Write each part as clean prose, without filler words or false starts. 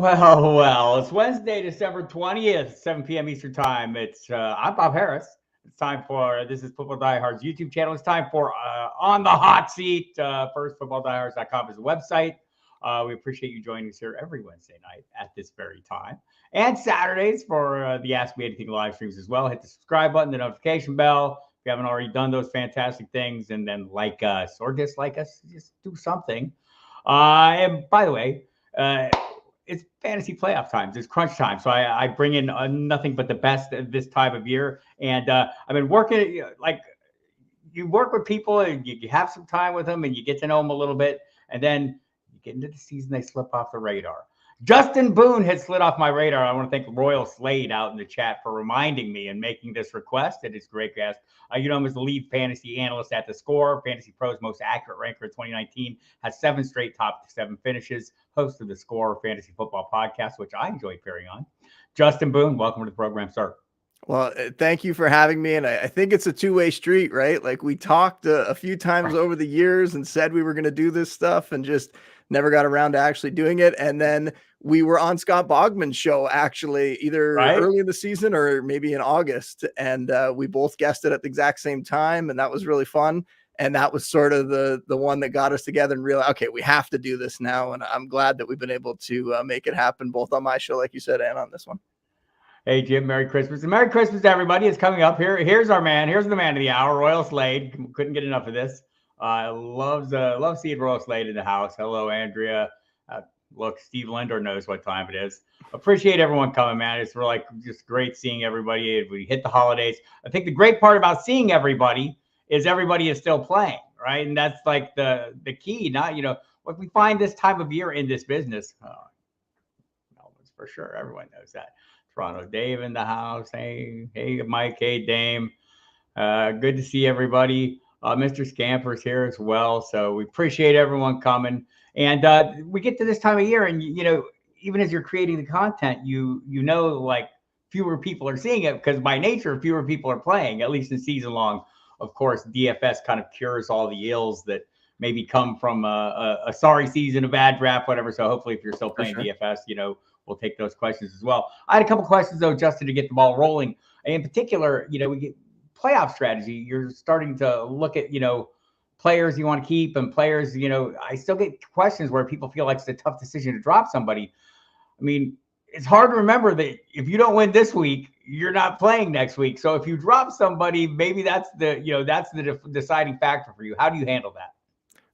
Well, it's Wednesday, December 20th, 7 p.m. Eastern Time. I'm Bob Harris. It's time for, this is FootballDiehards YouTube channel. It's time for On the Hot Seat. First, FootballDiehards.com is the website. We appreciate you joining us here every Wednesday night at this very time. And Saturdays for the Ask Me Anything live streams as well. Hit the subscribe button, the notification bell. If you haven't already done those fantastic things, and then like us or dislike us, just do something. And by the way, it's fantasy playoff times. It's crunch time. So I bring in nothing but the best at this time of year. And I've been working, like, you work with people and you have some time with them and you get to know them a little bit. And then you get into the season, they slip off the radar. Justin Boone had slid off my radar. I want to thank Royal Slade out in the chat for reminding me and making this request. It is a great guest. You know him as the lead fantasy analyst at The Score, FantasyPros' most accurate ranker of 2019, has 7 straight top 7 finishes, host of The Score Fantasy Football Podcast, which I enjoy appearing on. Justin Boone, welcome to the program, sir. Well, thank you for having me. And I think it's a two-way street, right? Like, we talked a few times over the years and said we were going to do this stuff and just never got around to actually doing it. And then we were on Scott Bogman's show, actually, either early in the season or maybe in August. And we both guessed it at the exact same time. And that was really fun. And that was sort of the one that got us together and realized, okay, we have to do this now. And I'm glad that we've been able to make it happen, both on my show, like you said, and on this one. Hey, Jim, Merry Christmas. And Merry Christmas to everybody. It's coming up here. Here's our man. Here's the man of the hour, Royal Slade. Couldn't get enough of this. Love seeing Royal Slade in the house. Hello, Andrea. Look, Steve Linder knows what time it is. Appreciate everyone coming, man. It's really just great seeing everybody. We hit the holidays. I think the great part about seeing everybody is still playing, right? And that's like the key. Not, what we find this time of year in this business. For sure, everyone knows that. Toronto Dave in the house. Hey, Mike. Hey, Dame. Good to see everybody. Mr. Scamper's here as well. So we appreciate everyone coming. And we get to this time of year, and even as you're creating the content, like fewer people are seeing it because by nature, fewer people are playing, at least in season long. Of course, DFS kind of cures all the ills that maybe come from a sorry season, a bad draft, whatever. So hopefully, if you're still playing DFS, we'll take those questions as well. I had a couple questions though, Justin, to get the ball rolling. In particular, we get playoff strategy. You're starting to look at, players you want to keep and players, I still get questions where people feel like it's a tough decision to drop somebody. I mean, it's hard to remember that if you don't win this week, you're not playing next week. So if you drop somebody, maybe that's the deciding factor for you. How do you handle that?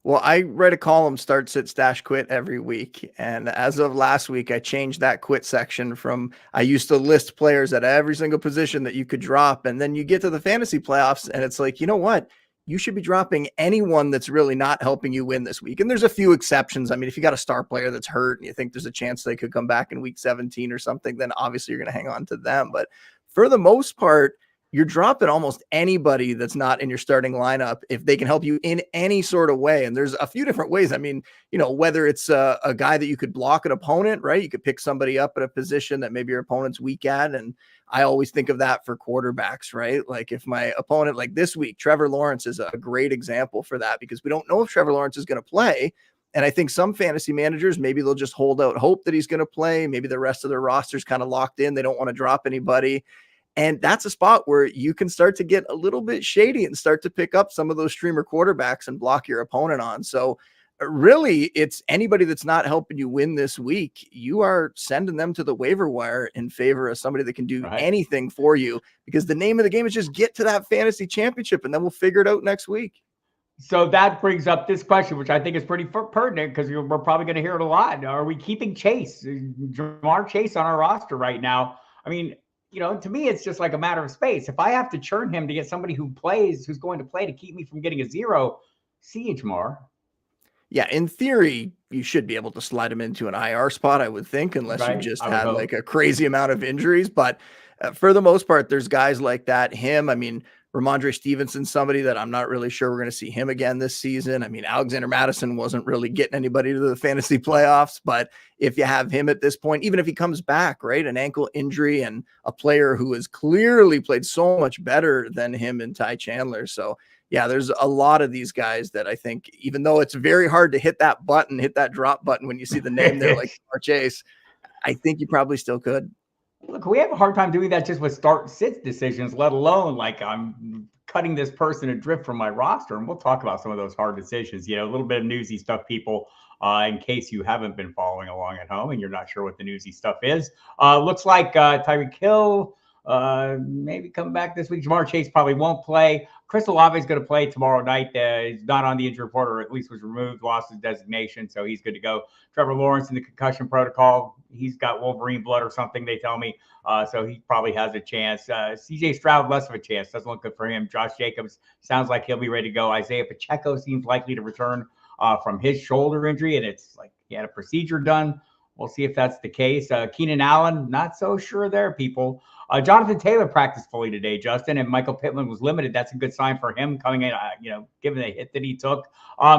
Well, I write a column, start, sit, stash, quit every week. And as of last week, I changed that quit section from, I used to list players at every single position that you could drop. And then you get to the fantasy playoffs and it's like, you know what? You should be dropping anyone that's really not helping you win this week. And there's a few exceptions. I mean, if you got a star player that's hurt and you think there's a chance they could come back in week 17 or something, then obviously you're going to hang on to them. But for the most part, you're dropping almost anybody that's not in your starting lineup if they can help you in any sort of way. And there's a few different ways. I mean, whether it's a guy that you could block an opponent, right? You could pick somebody up at a position that maybe your opponent's weak at. And I always think of that for quarterbacks, right? Like if my opponent, like this week, Trevor Lawrence is a great example for that because we don't know if Trevor Lawrence is going to play. And I think some fantasy managers, maybe they'll just hold out hope that he's going to play. Maybe the rest of their roster's kind of locked in. They don't want to drop anybody. And that's a spot where you can start to get a little bit shady and start to pick up some of those streamer quarterbacks and block your opponent on. So really, it's anybody that's not helping you win this week. You are sending them to the waiver wire in favor of somebody that can do anything for you, because the name of the game is just get to that fantasy championship and then we'll figure it out next week. So that brings up this question, which I think is pretty pertinent because we're probably going to hear it a lot. Are we keeping Jamar Chase on our roster right now? I mean, to me, it's just like a matter of space. If I have to churn him to get somebody who's going to play to keep me from getting a zero, see you, Jamar. Yeah, in theory, you should be able to slide him into an IR spot, I would think, unless you just had like a crazy amount of injuries. But for the most part, there's guys like that. I mean, Ramondre Stevenson, somebody that I'm not really sure we're going to see him again this season. I mean, Alexander Madison wasn't really getting anybody to the fantasy playoffs, but if you have him at this point, even if he comes back, right, an ankle injury and a player who has clearly played so much better than him and Ty Chandler. So yeah, there's a lot of these guys that I think, even though it's very hard to hit that drop button when you see the name there, like Jamar Chase, I think you probably still could. Look, we have a hard time doing that just with start-sit decisions, let alone like I'm cutting this person adrift from my roster. And we'll talk about some of those hard decisions. A little bit of newsy stuff, people, in case you haven't been following along at home and you're not sure what the newsy stuff is. Looks like Tyreek Hill maybe come back this week. Jamar Chase probably won't play. Chris Olave is going to play tomorrow night. He's not on the injury report, or at least was removed, lost his designation, so he's good to go. Trevor Lawrence in the concussion protocol. He's got Wolverine blood or something, they tell me. So he probably has a chance. CJ Stroud, less of a chance. Doesn't look good for him. Josh Jacobs sounds like he'll be ready to go. Isaiah Pacheco seems likely to return from his shoulder injury, and it's like he had a procedure done. We'll see if that's the case. Keenan Allen, not so sure there, people. Jonathan Taylor practiced fully today, Justin, and Michael Pittman was limited. That's a good sign for him coming in, given the hit that he took.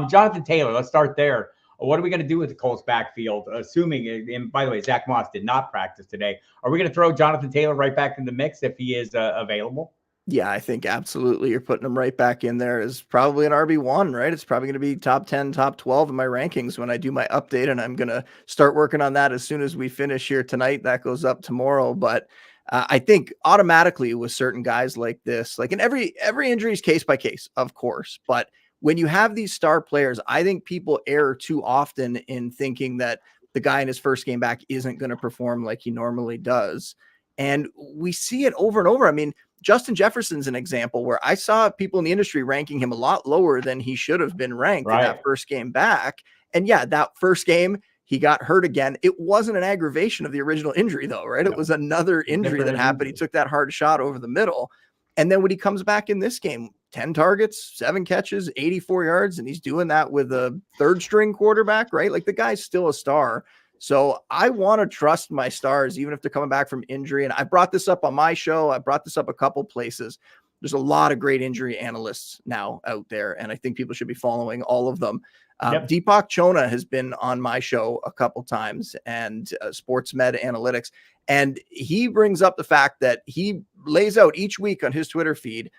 Jonathan Taylor, let's start there. What are we going to do with the Colts backfield? Assuming, and by the way, Zach Moss did not practice today. Are we going to throw Jonathan Taylor right back in the mix if he is available? Yeah, I think absolutely. You're putting him right back in there as probably an RB1, right? It's probably going to be top 10, top 12 in my rankings when I do my update, and I'm going to start working on that as soon as we finish here tonight. That goes up tomorrow. But I think automatically with certain guys like this, like in every injury is case by case, of course. But when you have these star players, I think people err too often in thinking that the guy in his first game back isn't going to perform like he normally does. And we see it over and over. I mean, Justin Jefferson's an example where I saw people in the industry ranking him a lot lower than he should have been ranked in that first game back. And yeah, that first game, he got hurt again. It wasn't an aggravation of the original injury though, right? It was another injury that happened. He took that hard shot over the middle. And then when he comes back in this game, 10 targets, 7 catches, 84 yards, and he's doing that with a third string quarterback, right? Like the guy's still a star. So I want to trust my stars, even if they're coming back from injury. And I brought this up on my show. I brought this up a couple places. There's a lot of great injury analysts now out there, and I think people should be following all of them. Deepak Chona has been on my show a couple times, and Sports Med Analytics, and he brings up the fact that he lays out each week on his Twitter feed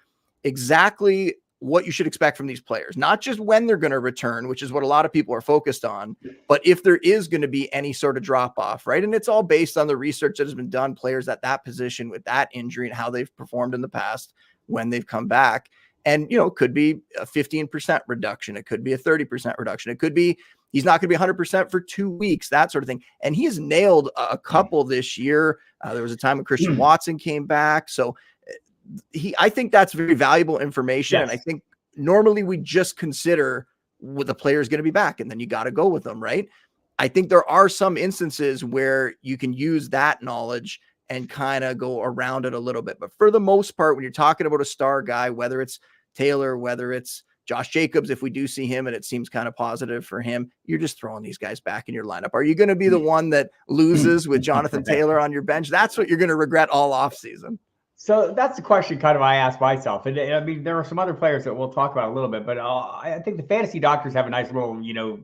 exactly what you should expect from these players, not just when they're going to return, which is what a lot of people are focused on, but if there is going to be any sort of drop off, right? And it's all based on the research that has been done, players at that position with that injury and how they've performed in the past when they've come back. And, it could be a 15% reduction. It could be a 30% reduction. It could be he's not going to be 100% for 2 weeks, that sort of thing. And he has nailed a couple this year. There was a time when Christian Watson came back. So I think that's very valuable information. Yes. And I think normally we just consider what the player is going to be back, and then you got to go with them, right? I think there are some instances where you can use that knowledge and kind of go around it a little bit. But for the most part, when you're talking about a star guy, whether it's Taylor, whether it's Josh Jacobs, if we do see him and it seems kind of positive for him, you're just throwing these guys back in your lineup. Are you going to be the one that loses with Jonathan Taylor on your bench? That's what you're going to regret all offseason. So that's the question kind of I asked myself. And I mean, there are some other players that we'll talk about a little bit, but I think the fantasy doctors have a nice little,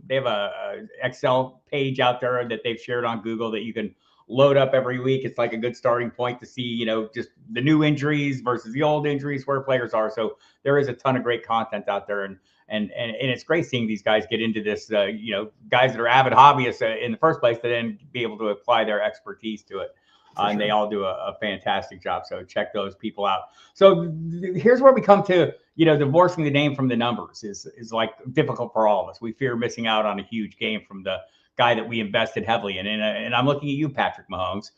they have a Excel page out there that they've shared on Google that you can load up every week. It's like a good starting point to see, just the new injuries versus the old injuries, where players are. So there is a ton of great content out there. And it's great seeing these guys get into this, guys that are avid hobbyists in the first place to then be able to apply their expertise to it. And they all do a fantastic job. So check those people out. So here's where we come to, divorcing the name from the numbers is like difficult for all of us. We fear missing out on a huge game from the guy that we invested heavily in. And I'm looking at you, Patrick Mahomes,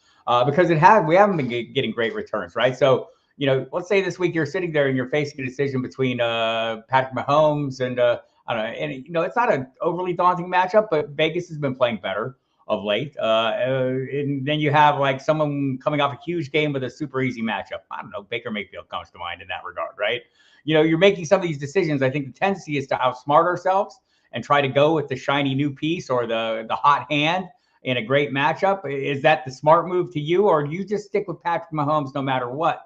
because we haven't been getting great returns, right? So, let's say this week you're sitting there and you're facing a decision between Patrick Mahomes and I don't know. And, it's not an overly daunting matchup, but Vegas has been playing better of late. And then you have like someone coming off a huge game with a super easy matchup. I don't know. Baker Mayfield comes to mind in that regard, right? You're making some of these decisions. I think the tendency is to outsmart ourselves and try to go with the shiny new piece or the hot hand in a great matchup. Is that the smart move to you, or do you just stick with Patrick Mahomes no matter what?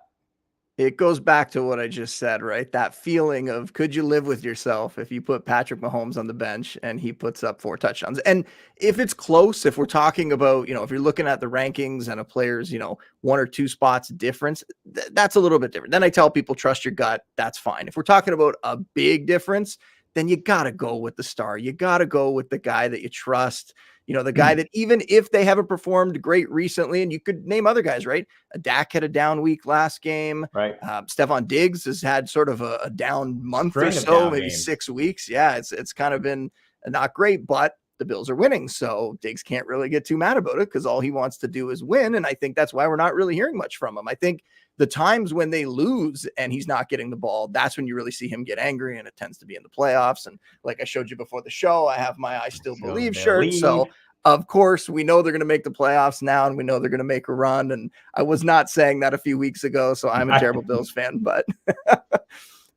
It goes back to what I just said, right? That feeling of, could you live with yourself if you put Patrick Mahomes on the bench and he puts up 4 touchdowns? And if it's close, if we're talking about, if you're looking at the rankings and a player's, 1 or 2 spots difference, that's a little bit different. Then I tell people, trust your gut. That's fine. If we're talking about a big difference, then you got to go with the star. You got to go with the guy that you trust. the guy that even if they haven't performed great recently, and you could name other guys, right? Dak had a down week last game. Right. Stephon Diggs has had sort of a down month or String of so, down maybe games. 6 weeks. Yeah, it's kind of been not great, but the Bills are winning. So Diggs can't really get too mad about it because all he wants to do is win. And I think that's why we're not really hearing much from him. I think the times when they lose and he's not getting the ball, that's when you really see him get angry, and it tends to be in the playoffs. And like I showed you before the show, I have my I Still Believe shirt. So of course, we know they're going to make the playoffs now, and we know they're going to make a run. And I was not saying that a few weeks ago, so I'm a terrible Bills fan. But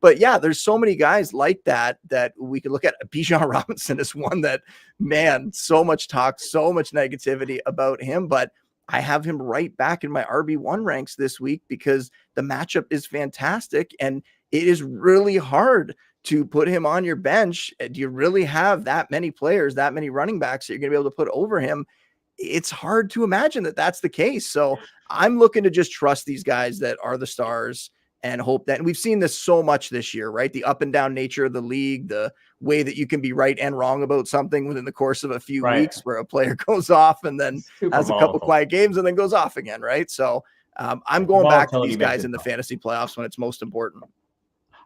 but yeah, there's so many guys like that we could look at. Bijan Robinson is one that, man, so much talk, so much negativity about him. But I have him right back in my RB1 ranks this week because the matchup is fantastic, and it is really hard to put him on your bench. Do you really have that many players, that many running backs that you're going to be able to put over him? It's hard to imagine that that's the case. So I'm looking to just trust these guys that are the stars and hope that, and we've seen this so much this year, right? The up and down nature of the league, the way that you can be right and wrong about something within the course of a few weeks, where a player goes off and then has a couple quiet games and then goes off again, right? So I'm going back to these guys in the fantasy playoffs when it's most important.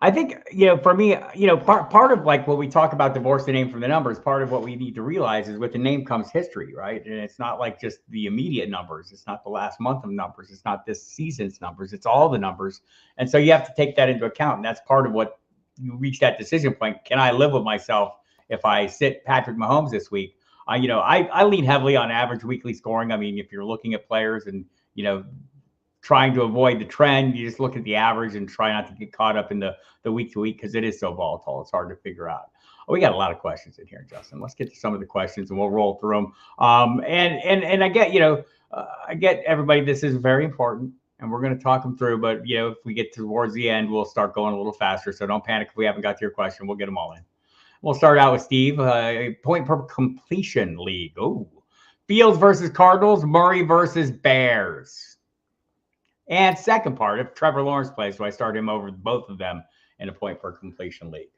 I think, for me, part of like what we talk about, divorce the name from the numbers, part of what we need to realize is with the name comes history, right? And it's not like just the immediate numbers. It's not the last month of numbers. It's not this season's numbers. It's all the numbers. And so you have to take that into account. And that's part of what you reach that decision point. Can I live with myself if I sit Patrick Mahomes this week? I lean heavily on average weekly scoring. I mean, if you're looking at players and, trying to avoid the trend, you just look at the average and try not to get caught up in the week to week because it is so volatile. It's hard to figure out. We got a lot of questions in here, Justin. Let's get to some of the questions and we'll roll through them. And I get, I get everybody. This is very important, and we're going to talk them through. But if we get towards the end, we'll start going a little faster. So don't panic if we haven't got to your question. We'll get them all in. We'll start out with Steve. Point per completion league. Oh, Fields versus Cardinals. Murray versus Bears. And second part, if Trevor Lawrence plays, do I start him over both of them in a point per completion league?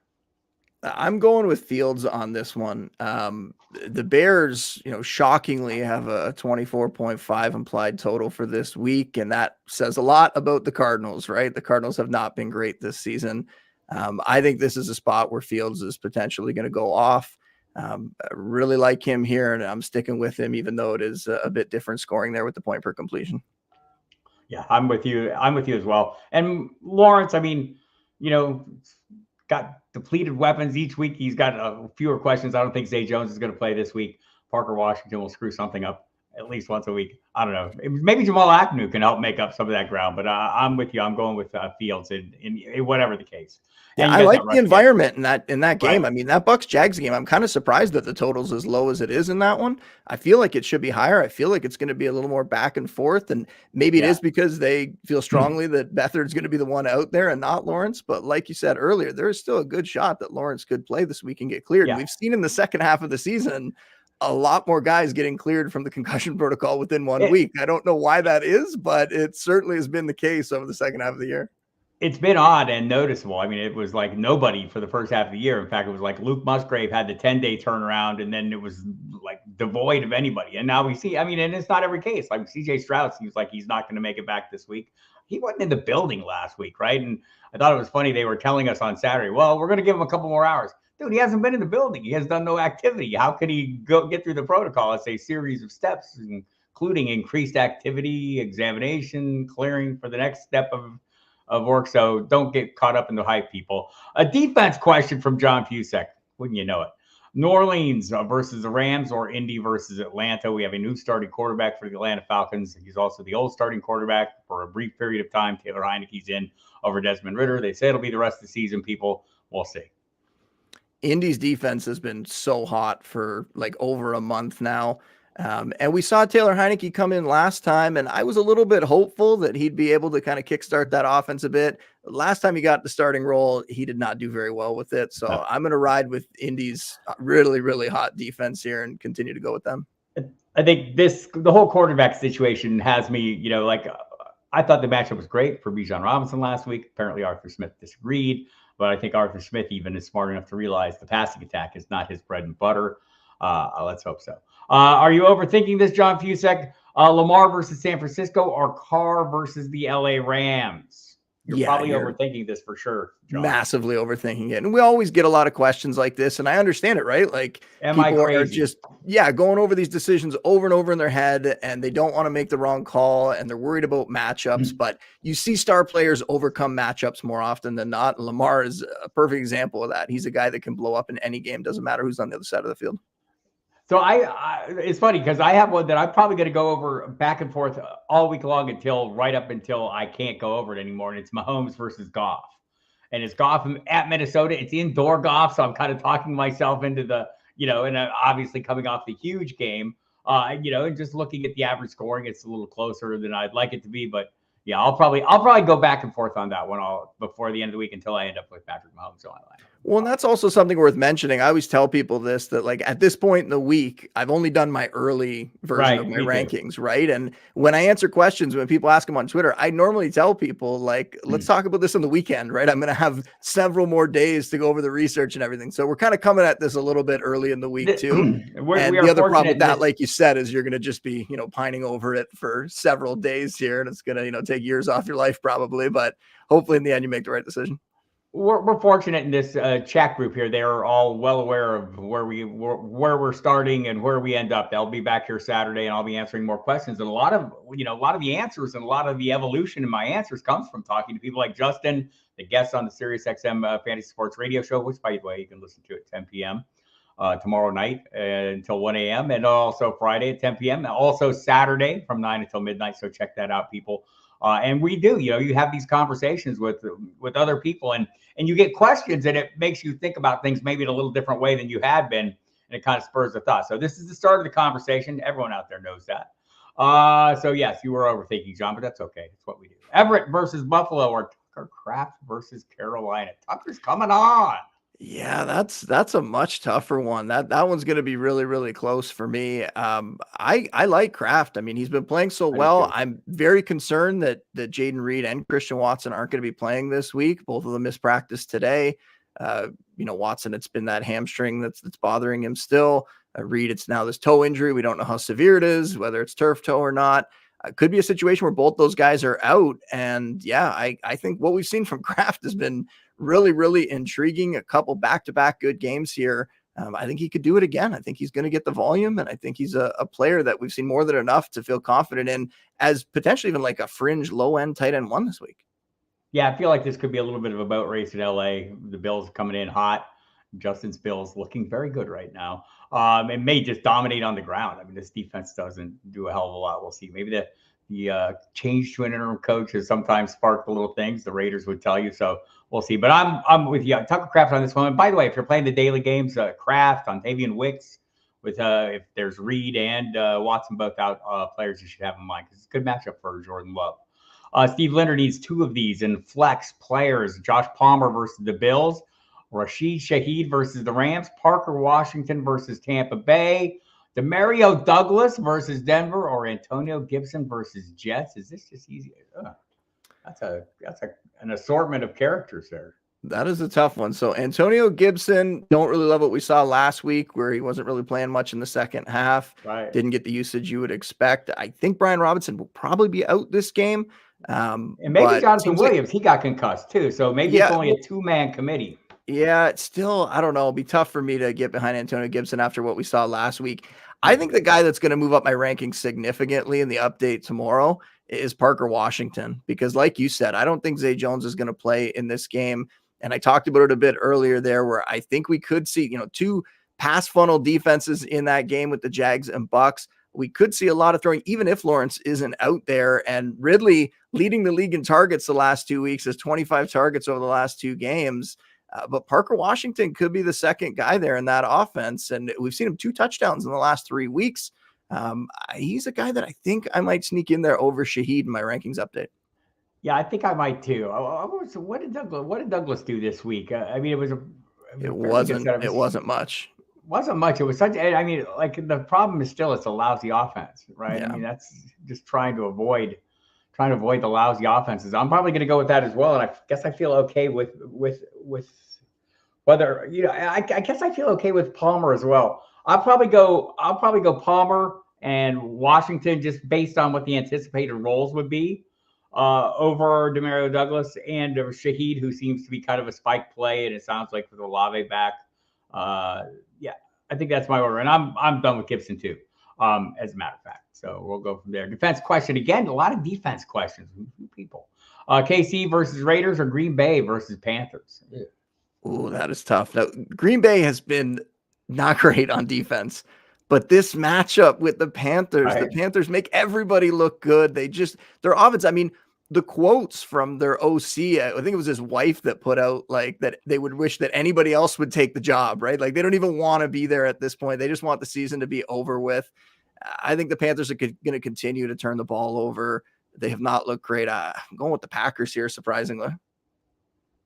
I'm going with Fields on this one. The Bears, shockingly have a 24.5 implied total for this week, and that says a lot about the Cardinals, right? The Cardinals have not been great this season. I think this is a spot where Fields is potentially going to go off. I really like him here, and I'm sticking with him, even though it is a bit different scoring there with the point per completion. Yeah, I'm with you. I'm with you as well. And Lawrence, I mean, got depleted weapons each week. He's got fewer questions. I don't think Zay Jones is going to play this week. Parker Washington will screw something up at least once a week. I don't know. Maybe Jamal Agnew can help make up some of that ground, but I'm with you. I'm going with Fields in whatever the case. Yeah, I like the environment in that game. Right. I mean, that Bucs-Jags game, I'm kind of surprised that the total's as low as it is in that one. I feel like it should be higher. I feel like it's going to be a little more back and forth, and maybe it is because they feel strongly that Beathard's going to be the one out there and not Lawrence. But like you said earlier, there is still a good shot that Lawrence could play this week and get cleared. Yeah. We've seen in the second half of the season a lot more guys getting cleared from the concussion protocol within 1 week. I don't know why that is, but it certainly has been the case over the second half of the year. It's been odd and noticeable. I mean, it was like nobody for the first half of the year. In fact, it was like Luke Musgrave had the 10-day turnaround, and then it was like devoid of anybody. And now we see, I mean, and it's not every case. Like CJ Stroud seems like he's not going to make it back this week. He wasn't in the building last week, right? And I thought it was funny. They were telling us on Saturday, well, we're going to give him a couple more hours. Dude, he hasn't been in the building. He has done no activity. How could he get through the protocol? It's a series of steps, including increased activity, examination, clearing for the next step of work. So don't get caught up in the hype, people. A defense question from John Fusek. Wouldn't you know it? New Orleans versus the Rams, or Indy versus Atlanta. We have a new starting quarterback for the Atlanta Falcons. He's also the old starting quarterback for a brief period of time. Taylor Heineke's in over Desmond Ridder. They say it'll be the rest of the season, people. We'll see. Indy's defense has been so hot for like over a month now. And we saw Taylor Heineke come in last time, and I was a little bit hopeful that he'd be able to kind of kickstart that offense a bit. Last time he got the starting role, he did not do very well with it. So I'm going to ride with Indy's really, really hot defense here and continue to go with them. I think the whole quarterback situation has me, I thought the matchup was great for Bijan Robinson last week. Apparently Arthur Smith disagreed, but I think Arthur Smith even is smart enough to realize the passing attack is not his bread and butter. Let's hope so. Are you overthinking this, John Fusek? Lamar versus San Francisco or Carr versus the LA Rams? You're probably overthinking this for sure, John. Massively overthinking it. And we always get a lot of questions like this, and I understand it, right? Like, people are just, going over these decisions over and over in their head, and they don't want to make the wrong call, and they're worried about matchups. But you see star players overcome matchups more often than not. Lamar is a perfect example of that. He's a guy that can blow up in any game. Doesn't matter who's on the other side of the field. So it's funny because I have one that I'm probably going to go over back and forth all week long right up until I can't go over it anymore. And it's Mahomes versus Goff. And it's Goff at Minnesota. It's indoor Goff. So I'm kind of talking myself into the, and obviously coming off the huge game, and just looking at the average scoring, it's a little closer than I'd like it to be. But yeah, I'll probably go back and forth on that one before the end of the week until I end up with Patrick Mahomes on my line. Well, and that's also something worth mentioning. I always tell people this, that like at this point in the week, I've only done my early version of my rankings, right? And when I answer questions, when people ask them on Twitter, I normally tell people like, let's talk about this on the weekend, right? I'm going to have several more days to go over the research and everything. So we're kind of coming at this a little bit early in the week too. And the other problem with that, like you said, is you're going to just be, pining over it for several days here. And it's going to, take years off your life probably, but hopefully in the end you make the right decision. We're fortunate in this chat group here. They're all well aware of where we're starting and where we end up. They'll be back here Saturday, and I'll be answering more questions. And a lot of the answers and a lot of the evolution in my answers comes from talking to people like Justin, the guest on the SiriusXM Fantasy Sports Radio Show, which, by the way, you can listen to at 10 p.m. Tomorrow night until 1 a.m. and also Friday at 10 p.m. Also Saturday from 9 until midnight. So check that out, people. And we do, you have these conversations with other people and you get questions and it makes you think about things maybe in a little different way than you had been. And it kind of spurs the thought. So this is the start of the conversation. Everyone out there knows that. So yes, you were overthinking, John, but that's okay. It's what we do. Everett versus Buffalo or Tucker Kraft versus Carolina. Tucker's coming on. Yeah, that's a much tougher one. That one's going to be really, really close for me. I like Kraft. I mean, he's been playing so well. I'm very concerned that Jaden Reed and Christian Watson aren't going to be playing this week. Both of them missed practice today. Watson, it's been that hamstring that's bothering him still. Reed, it's now this toe injury. We don't know how severe it is, whether it's turf toe or not. Could be a situation where both those guys are out. And yeah, I think what we've seen from Kraft has been really, really intriguing. A couple back-to-back good games here. I think he could do it again. I think he's going to get the volume, and I think he's a player that we've seen more than enough to feel confident in as potentially even like a fringe low-end tight end one this week. Yeah, I feel like this could be a little bit of a boat race in LA. The Bills coming in hot. Justin's Bills looking very good right now. It may just dominate on the ground. I mean, this defense doesn't do a hell of a lot. We'll see. Maybe the change to an interim coach has sometimes sparked the little things the Raiders would tell you. So we'll see. But I'm with you. Tucker Kraft on this one. And by the way, if you're playing the daily games, Kraft, Ontavian Wicks, with if there's Reed and Watson both out, players you should have in mind because it's a good matchup for Jordan Love. Steve Leonard needs two of these in flex players. Josh Palmer versus the Bills. Rashid Shaheed versus the Rams. Parker Washington versus Tampa Bay. Demario Douglas versus Denver, or Antonio Gibson versus Jets. Is this just easy? That's an assortment of characters there. That is a tough one. So Antonio Gibson, don't really love what we saw last week where he wasn't really playing much in the second half. Right. Didn't get the usage you would expect. I think Brian Robinson will probably be out this game. And maybe Jonathan Williams, he got concussed too. So maybe it's only a two-man committee. Yeah, it's still, I don't know. It'll be tough for me to get behind Antonio Gibson after what we saw last week. I think the guy that's going to move up my rankings significantly in the update tomorrow is Parker Washington, because like you said, I don't think Zay Jones is going to play in this game. And I talked about it a bit earlier there where I think we could see, two pass funnel defenses in that game with the Jags and Bucks. We could see a lot of throwing, even if Lawrence isn't out there. And Ridley leading the league in targets the last 2 weeks, has 25 targets over the last two games. But Parker Washington could be the second guy there in that offense. And we've seen him 2 touchdowns in the last 3 weeks. He's a guy that I think I might sneak in there over Shaheed in my rankings update. Yeah, I think I might too. What did Douglas do this week? I mean, it wasn't much. Wasn't much. It was such. I mean, like the problem is still it's a lousy offense, right? Yeah. I mean, that's just trying to avoid the lousy offenses. I'm probably going to go with that as well. And I guess I feel okay with whether, I guess I feel okay with Palmer as well. I'll probably go Palmer and Washington just based on what the anticipated roles would be over Demario Douglas and Shaheed, who seems to be kind of a spike play, and it sounds like with Olave back. Yeah, I think that's my order, and I'm done with Gibson too. As a matter of fact, so we'll go from there. Defense question again. A lot of defense questions from people. KC versus Raiders or Green Bay versus Panthers. Ooh, that is tough. Now, Green Bay has been not great on defense, but this matchup with the Panthers make everybody look good. Their offense. I mean, the quotes from their OC, I think it was his wife that put out like that they would wish that anybody else would take the job, right? Like they don't even want to be there at this point. They just want the season to be over with. I think the Panthers are going to continue to turn the ball over. They have not looked great. I'm going with the Packers here, surprisingly.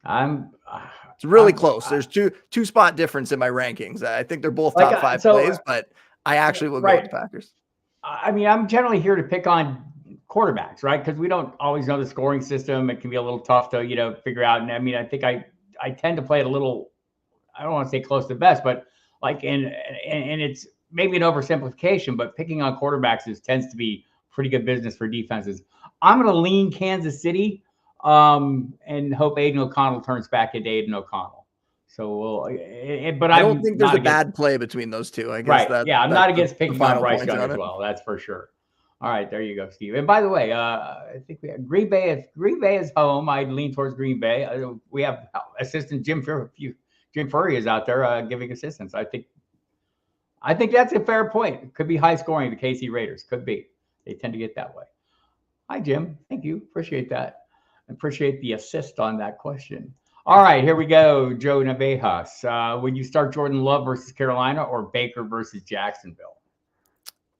It's really close. There's two spot difference in my rankings. I think they're both top five plays, but I actually will go with the Packers. I mean, I'm generally here to pick on quarterbacks, right? Because we don't always know the scoring system. It can be a little tough to, figure out. And I mean, I think I tend to play it a little, I don't want to say close to best, but like, and it's maybe an oversimplification, but picking on quarterbacks tends to be pretty good business for defenses. I'm going to lean Kansas City and hope Aiden O'Connell turns back into Aiden O'Connell. So but I don't think there's a bad play between those two. I guess I'm not against picking on Bryce Young as well. That's for sure. All right, there you go, Steve. And by the way, I think we have Green Bay. If Green Bay is home, I'd lean towards Green Bay. We have assistant Jim Furry is out there giving assistance. I think that's a fair point. It could be high scoring. The KC Raiders could be. They tend to get that way. Hi, Jim. Thank you. Appreciate that. Appreciate the assist on that question. All right, here we go. Joe Navejas. Would you start Jordan Love versus Carolina or Baker versus Jacksonville?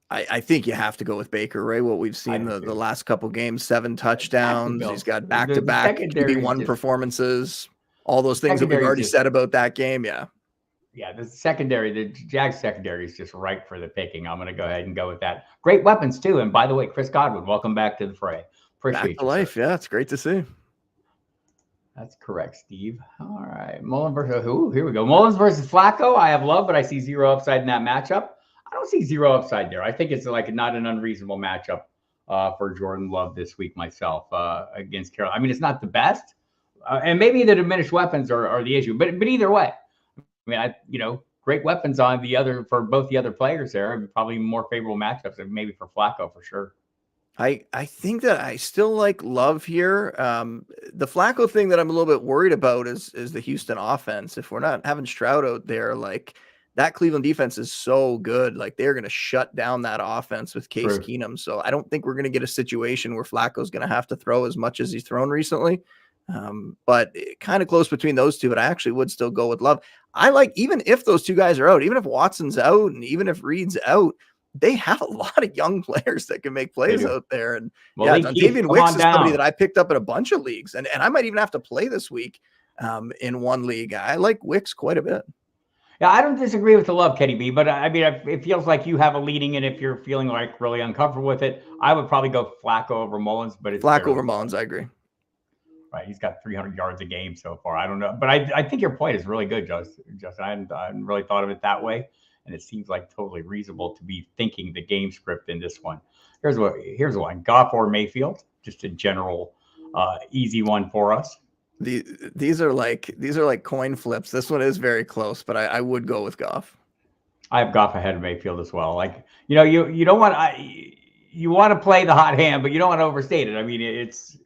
I think you have to go with Baker, right? What we've seen the last couple games, 7 touchdowns. He's got back-to-back QB1 performances. All those things that we've already said about that game. Yeah. Yeah, the Jags secondary is just ripe for the picking. I'm going to go ahead and go with that. Great weapons, too. And by the way, Chris Godwin, welcome back to the fray. Appreciate back to life. Sir. Yeah, it's great to see. That's correct, Steve. All right. Mullins versus who? Here we go. Mullins versus Flacco. I have Love, but I see zero upside in that matchup. I don't see zero upside there. I think it's like not an unreasonable matchup for Jordan Love this week myself against Carroll. I mean, it's not the best. And maybe the diminished weapons are the issue. But either way, I mean, great weapons on for both the other players there. Probably more favorable matchups, and maybe for Flacco for sure. I think that I still like Love here. The Flacco thing that I'm a little bit worried about is the Houston offense. If we're not having Stroud out there, like that Cleveland defense is so good. Like they're going to shut down that offense with Case Keenum. So I don't think we're going to get a situation where Flacco's going to have to throw as much as he's thrown recently. But kind of close between those two, but I actually would still go with Love. I like, even if those two guys are out, even if Watson's out and even if Reed's out, they have a lot of young players that can make plays out there. And Davian Wicks is somebody that I picked up in a bunch of leagues, and I might even have to play this week in one league. I like Wicks quite a bit. Yeah, I don't disagree with the Love, Kenny B, but I mean, it feels like you have a leading, and if you're feeling like really uncomfortable with it, I would probably go Flacco over Mullins. But it's Flacco over Mullins, I agree. Right, he's got 300 yards a game so far. I don't know, but I think your point is really good, Justin. I hadn't really thought of it that way, and it seems like totally reasonable to be thinking the game script in this one. Here's one: Goff or Mayfield, just a general easy one for us. These are like coin flips. This one is very close, but I would go with Goff. I have Goff ahead of Mayfield as well. Like you don't want you want to play the hot hand, but you don't want to overstate it. I mean, it's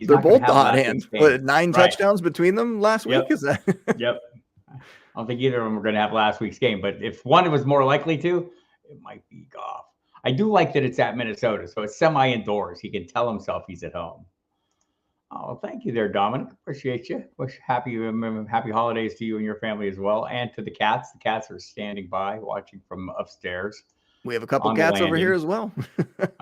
they're both the hot hand. 9 touchdowns between them last week. Is that? Yep. I don't think either of them are going to have last week's game, but if one was more likely to, it might be Goff. I do like that it's at Minnesota, so it's semi-indoors. He can tell himself he's at home. Oh, thank you there, Dominic. Appreciate you. Wish happy holidays to you and your family as well, and to the cats. The cats are standing by, watching from upstairs. We have a couple cats over here as well.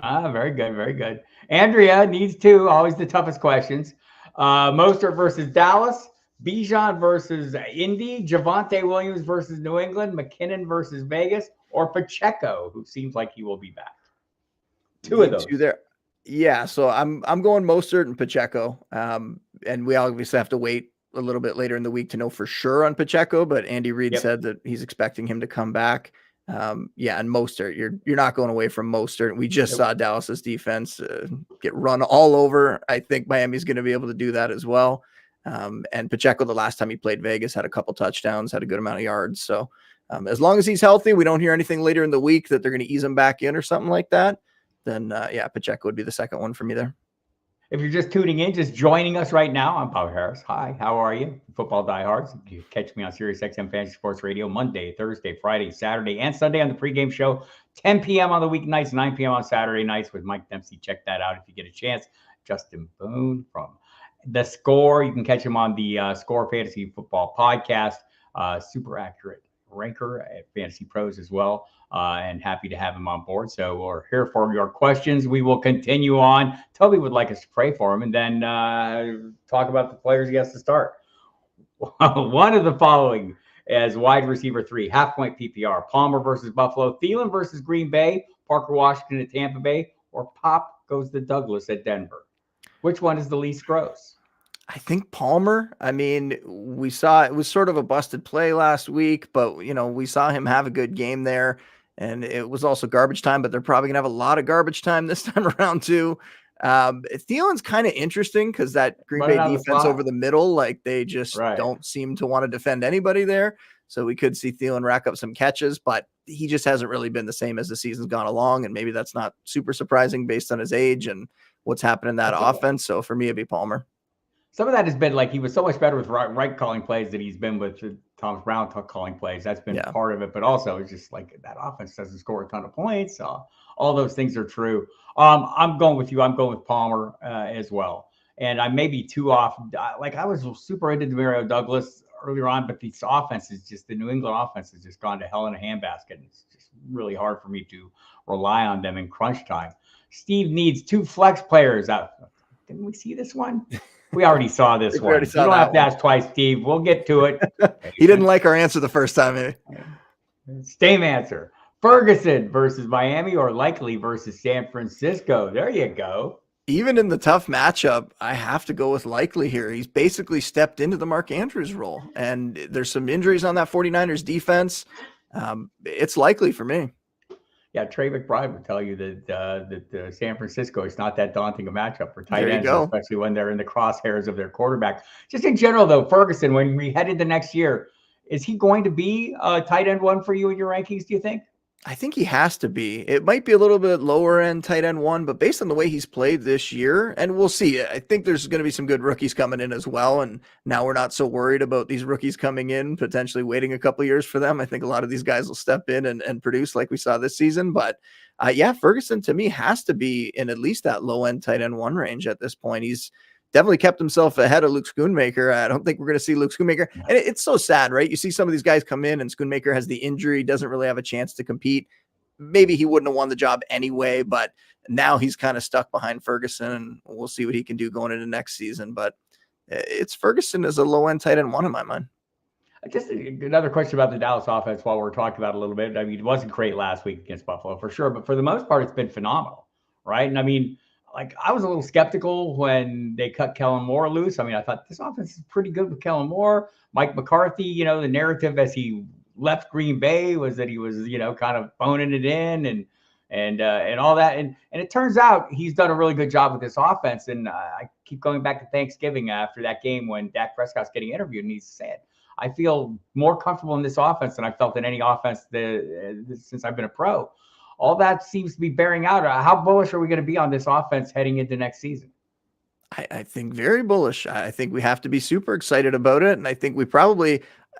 Very good, very good. Andrea needs two. Always the toughest questions. Mostert versus Dallas, Bijan versus Indy, Javonte Williams versus New England, McKinnon versus Vegas, or Pacheco, who seems like he will be back. Two of those. Yeah, so I'm going Mostert and Pacheco, and we obviously have to wait a little bit later in the week to know for sure on Pacheco, but Andy Reid Yep. said that he's expecting him to come back. Yeah, and Mostert, you're not going away from Mostert. We just saw Dallas's defense get run all over. I think Miami's going to be able to do that as well. And Pacheco, the last time he played Vegas, had a couple touchdowns, had a good amount of yards. So as long as he's healthy, we don't hear anything later in the week that they're going to ease him back in or something like that. Then yeah, Pacheco would be the second one for me there. If you're just tuning in, just joining us right now, I'm Paul Harris. Hi, how are you? Football Diehards. You catch me on SiriusXM Fantasy Sports Radio Monday, Thursday, Friday, Saturday, and Sunday on the pregame show, 10 p.m. on the weeknights, 9 p.m. on Saturday nights with Mike Dempsey. Check that out if you get a chance. Justin Boone from The Score. You can catch him on the Score Fantasy Football Podcast. Super accurate ranker at FantasyPros as well. And happy to have him on board. So we're here for your questions. We will continue on. Toby would like us to pray for him and then talk about the players he has to start. One of the following as wide receiver 3, half-point PPR, Palmer versus Buffalo, Thielen versus Green Bay, Parker Washington at Tampa Bay, or Pop goes to Douglas at Denver. Which one is the least gross? I think Palmer. I mean, we saw it was sort of a busted play last week, but we saw him have a good game there. And it was also garbage time, but they're probably going to have a lot of garbage time this time around too. Thielen's kind of interesting because that Green Bay defense over the middle, like they just don't seem to want to defend anybody there. So we could see Thielen rack up some catches, but he just hasn't really been the same as the season's gone along. And maybe that's not super surprising based on his age and what's happened in that offense. So for me, it'd be Palmer. Some of that has been like he was so much better with right calling plays than he's been with Thomas Brown calling plays. That's been part of it, but also it's just like that offense doesn't score a ton of points. All those things are true. I'm going with you. I'm going with Palmer as well. And I may be too off. Like I was super into Demario Douglas earlier on, but the offense is just the New England offense has just gone to hell in a handbasket. It's just really hard for me to rely on them in crunch time. Steve needs 2 flex players out. Didn't we see this one? We already saw this one. You don't have to ask twice, Steve. We'll get to it. He didn't like our answer the first time. Same answer. Ferguson versus Miami or Likely versus San Francisco. There you go. Even in the tough matchup, I have to go with Likely here. He's basically stepped into the Mark Andrews role. And there's some injuries on that 49ers defense. It's Likely for me. Yeah, Trey McBride would tell you that San Francisco is not that daunting a matchup for tight ends, especially when they're in the crosshairs of their quarterback. Just in general, though, Ferguson, when we head into next year, is he going to be a tight end 1 for you in your rankings, do you think? I think he has to be. It might be a little bit lower end tight end 1, but based on the way he's played this year, and we'll see. I think there's going to be some good rookies coming in as well. And now we're not so worried about these rookies coming in, potentially waiting a couple of years for them. I think a lot of these guys will step in and produce like we saw this season. But yeah, Ferguson to me has to be in at least that low end tight end 1 range at this point. He's definitely kept himself ahead of Luke Schoonmaker. I don't think we're going to see Luke Schoonmaker. And it's so sad, right? You see some of these guys come in and Schoonmaker has the injury, doesn't really have a chance to compete. Maybe he wouldn't have won the job anyway, but now he's kind of stuck behind Ferguson, and we'll see what he can do going into next season. But it's Ferguson as a low-end tight end 1 in my mind. Just another question about the Dallas offense while we're talking about it a little bit. I mean, it wasn't great last week against Buffalo for sure, but for the most part, it's been phenomenal, right? And I mean, like I was a little skeptical when they cut Kellen Moore loose. I mean, I thought this offense is pretty good with Kellen Moore. Mike McCarthy, the narrative as he left Green Bay was that he was, kind of phoning it in and all that. And it turns out he's done a really good job with this offense. And I keep going back to Thanksgiving after that game when Dak Prescott's getting interviewed and he's saying, I feel more comfortable in this offense than I felt in any offense since I've been a pro. All that seems to be bearing out. How bullish are we going to be on this offense heading into next season? I think very bullish. I think we have to be super excited about it. And I think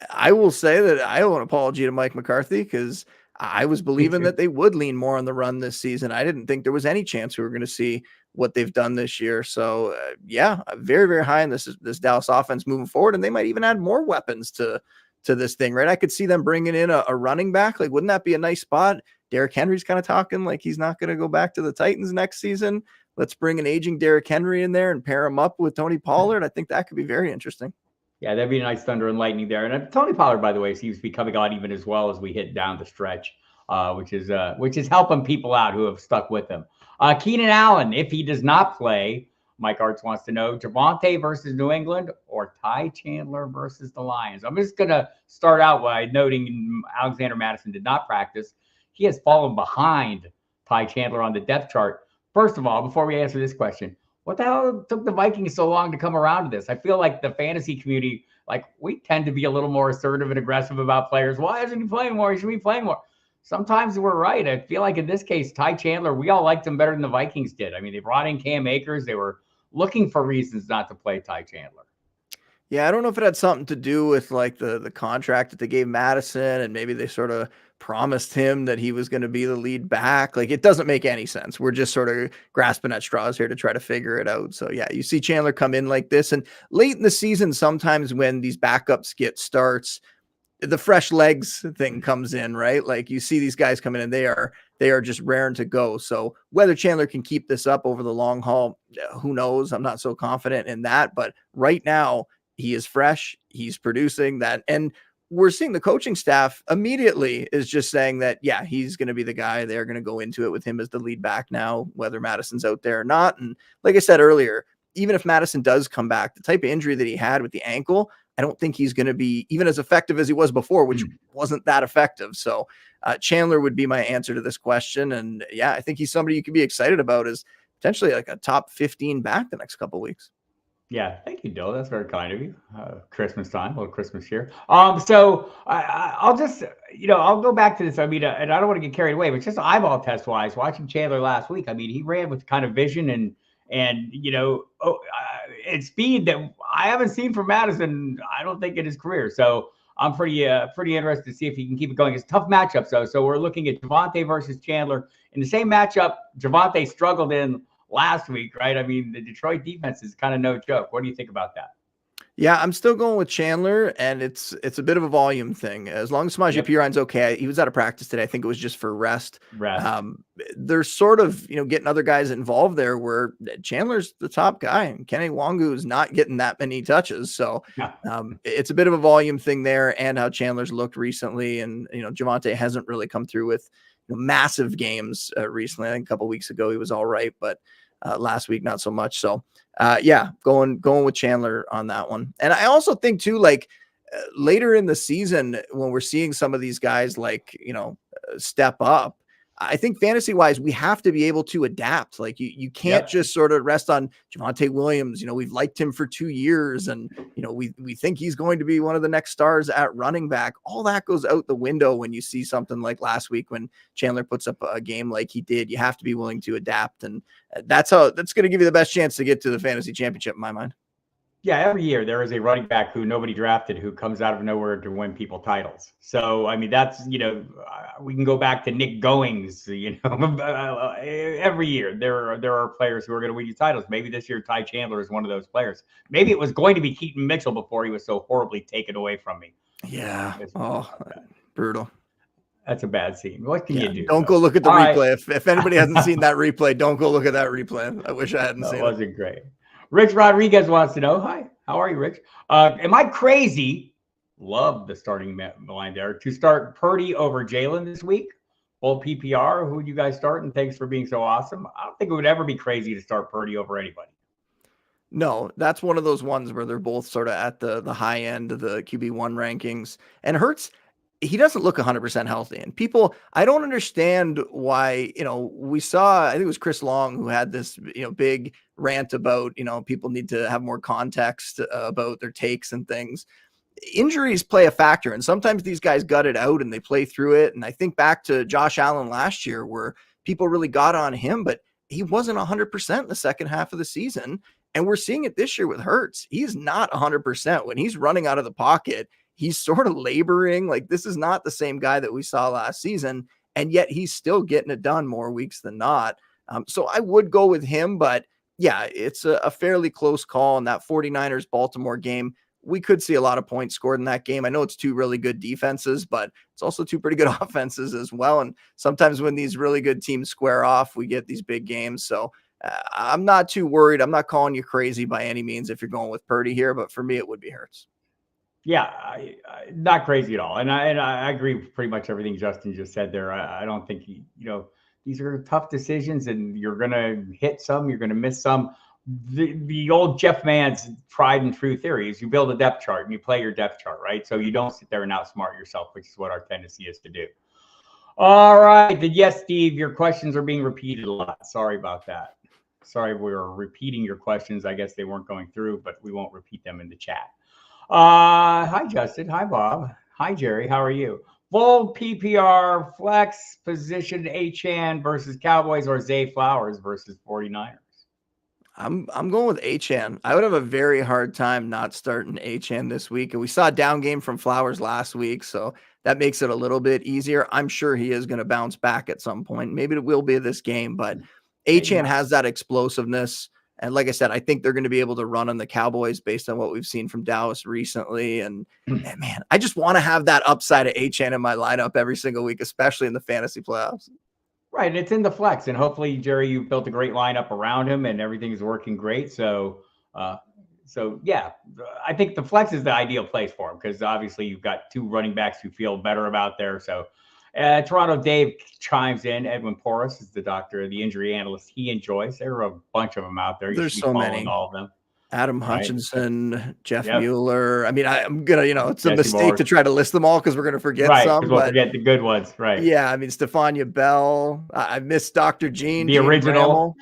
I will say that I owe an apology to Mike McCarthy because I was believing that they would lean more on the run this season. I didn't think there was any chance we were going to see what they've done this year. So yeah, very, very high in this Dallas offense moving forward. And they might even add more weapons to this thing, right? I could see them bringing in a running back. Like, wouldn't that be a nice spot? Derrick Henry's kind of talking like he's not going to go back to the Titans next season. Let's bring an aging Derrick Henry in there and pair him up with Tony Pollard. I think that could be very interesting. Yeah, that'd be a nice thunder and lightning there. And Tony Pollard, by the way, seems to be coming on even as well as we hit down the stretch, which is helping people out who have stuck with him. Keenan Allen, if he does not play, Mike Arts wants to know Javonte versus New England or Ty Chandler versus the Lions. I'm just going to start out by noting Alexander Mattison did not practice. He has fallen behind Ty Chandler on the depth chart. First of all, before we answer this question, what the hell took the Vikings so long to come around to this? I feel like the fantasy community, like we tend to be a little more assertive and aggressive about players. Why isn't he playing more? He should be playing more. Sometimes we're right. I feel like in this case, Ty Chandler, we all liked him better than the Vikings did. I mean, they brought in Cam Akers. They were looking for reasons not to play Ty Chandler. Yeah, I don't know if it had something to do with like the contract that they gave Madison, and maybe they sort of promised him that he was going to be the lead back. Like, it doesn't make any sense. We're just sort of grasping at straws here to try to figure it out. So yeah, you see Chandler come in like this, and late in the season, sometimes when these backups get starts, the fresh legs thing comes in, right? Like you see these guys come in and they are just raring to go. So whether Chandler can keep this up over the long haul, who knows? I'm not so confident in that, but right now he is fresh. He's producing that. And we're seeing the coaching staff immediately is just saying that, yeah, he's going to be the guy. They're going to go into it with him as the lead back now, whether Madison's out there or not. And like I said earlier, even if Madison does come back, the type of injury that he had with the ankle, I don't think he's going to be even as effective as he was before, which wasn't that effective. So Chandler would be my answer to this question. And yeah, I think he's somebody you could be excited about as potentially like a top 15 back the next couple of weeks. Yeah, thank you, Dill. That's very kind of you. Christmas time, a little Christmas cheer. So I'll just, I'll go back to this. I mean, and I don't want to get carried away, but just eyeball test wise, watching Chandler last week, I mean, he ran with kind of vision and speed that I haven't seen from Madison, I don't think, in his career. So I'm pretty interested to see if he can keep it going. It's tough matchups, though. So we're looking at Javonte versus Chandler. In the same matchup, Javonte struggled in last week, right? I mean, the Detroit defense is kind of no joke. What do you think about that? Yeah, I'm still going with Chandler, and it's a bit of a volume thing. As long as Samaje Perine's okay, he was out of practice today. I think it was just for rest. They're sort of getting other guys involved there, where Chandler's the top guy, and Kenny Wangu is not getting that many touches. So it's a bit of a volume thing there, and how Chandler's looked recently, and Javonte hasn't really come through with massive games recently. I think a couple weeks ago he was all right, but last week not so much. So going with Chandler on that one. And I also think too, like later in the season when we're seeing some of these guys like step up, I think fantasy wise, we have to be able to adapt. Like you can't just sort of rest on Javonte Williams. We've liked him for 2 years, and we think he's going to be one of the next stars at running back. All that goes out the window when you see something like last week when Chandler puts up a game like he did. You have to be willing to adapt, and that's going to give you the best chance to get to the fantasy championship in my mind. Yeah, every year there is a running back who nobody drafted who comes out of nowhere to win people titles. So, I mean, that's, we can go back to Nick Goings, every year there are players who are going to win you titles. Maybe this year Ty Chandler is one of those players. Maybe it was going to be Keaton Mitchell before he was so horribly taken away from me. Yeah. Brutal. That's a bad scene. What can you do? Don't go look at the replay. Right. If anybody hasn't seen that replay, don't go look at that replay. I wish I hadn't seen it. It wasn't great. Rich Rodriguez wants to know, hi, how are you, Rich? Am I crazy? Love the starting line there. To start Purdy over Jalen this week? Full PPR, who would you guys start? And thanks for being so awesome. I don't think it would ever be crazy to start Purdy over anybody. No, that's one of those ones where they're both sort of at the high end of the QB1 rankings. And Hurts, he doesn't look 100% healthy. And people, I don't understand why, we saw, I think it was Chris Long who had this, big rant about, people need to have more context about their takes and things. Injuries play a factor. And sometimes these guys gut it out and they play through it. And I think back to Josh Allen last year where people really got on him, but he wasn't 100% in the second half of the season. And we're seeing it this year with Hurts. He's not 100%. When he's running out of the pocket, he's sort of laboring. Like, this is not the same guy that we saw last season, and yet he's still getting it done more weeks than not. So I would go with him, but yeah, it's a fairly close call in that 49ers Baltimore game. We could see a lot of points scored in that game. I know it's two really good defenses, but it's also two pretty good offenses as well. And sometimes when these really good teams square off, we get these big games. So I'm not too worried. I'm not calling you crazy by any means if you're going with Purdy here, but for me, it would be Hurts. Yeah, I not crazy at all. And I agree with pretty much everything Justin just said there. I don't think these are tough decisions, and you're going to hit some, you're going to miss some. the old Jeff Mann's tried and true theory is you build a depth chart and you play your depth chart, right? So you don't sit there and outsmart yourself, which is what our tendency is to do. All right. Yes, Steve, your questions are being repeated a lot. Sorry about that. Sorry, we were repeating your questions. I guess they weren't going through, but we won't repeat them in the chat. Hi, Justin. Hi, Bob. Hi, Jerry. How are you? Full PPR flex position Achane versus Cowboys or Zay Flowers versus 49ers? I'm going with Achane. I would have a very hard time not starting Achane this week. And we saw a down game from Flowers last week, so that makes it a little bit easier. I'm sure he is going to bounce back at some point. Maybe it will be this game, but Achane has that explosiveness. And like I said, I think they're going to be able to run on the Cowboys based on what we've seen from Dallas recently. And man, I just want to have that upside of Achane in my lineup every single week, especially in the fantasy playoffs. Right. And it's in the flex. And hopefully, Jerry, you've built a great lineup around him and everything's working great. So, yeah, I think the flex is the ideal place for him because obviously you've got two running backs you feel better about there. So, Toronto Dave chimes in. Edwin Porras is the doctor, the injury analyst he enjoys. There are a bunch of them out there. There's so many. All of them. Adam Hutchinson, Jeff Mueller. I mean, I'm going to, it's a mistake to try to list them all because we're going to forget some. We'll forget the good ones. Right. Yeah. I mean, Stephania Bell. I missed Dr. Gene. The original.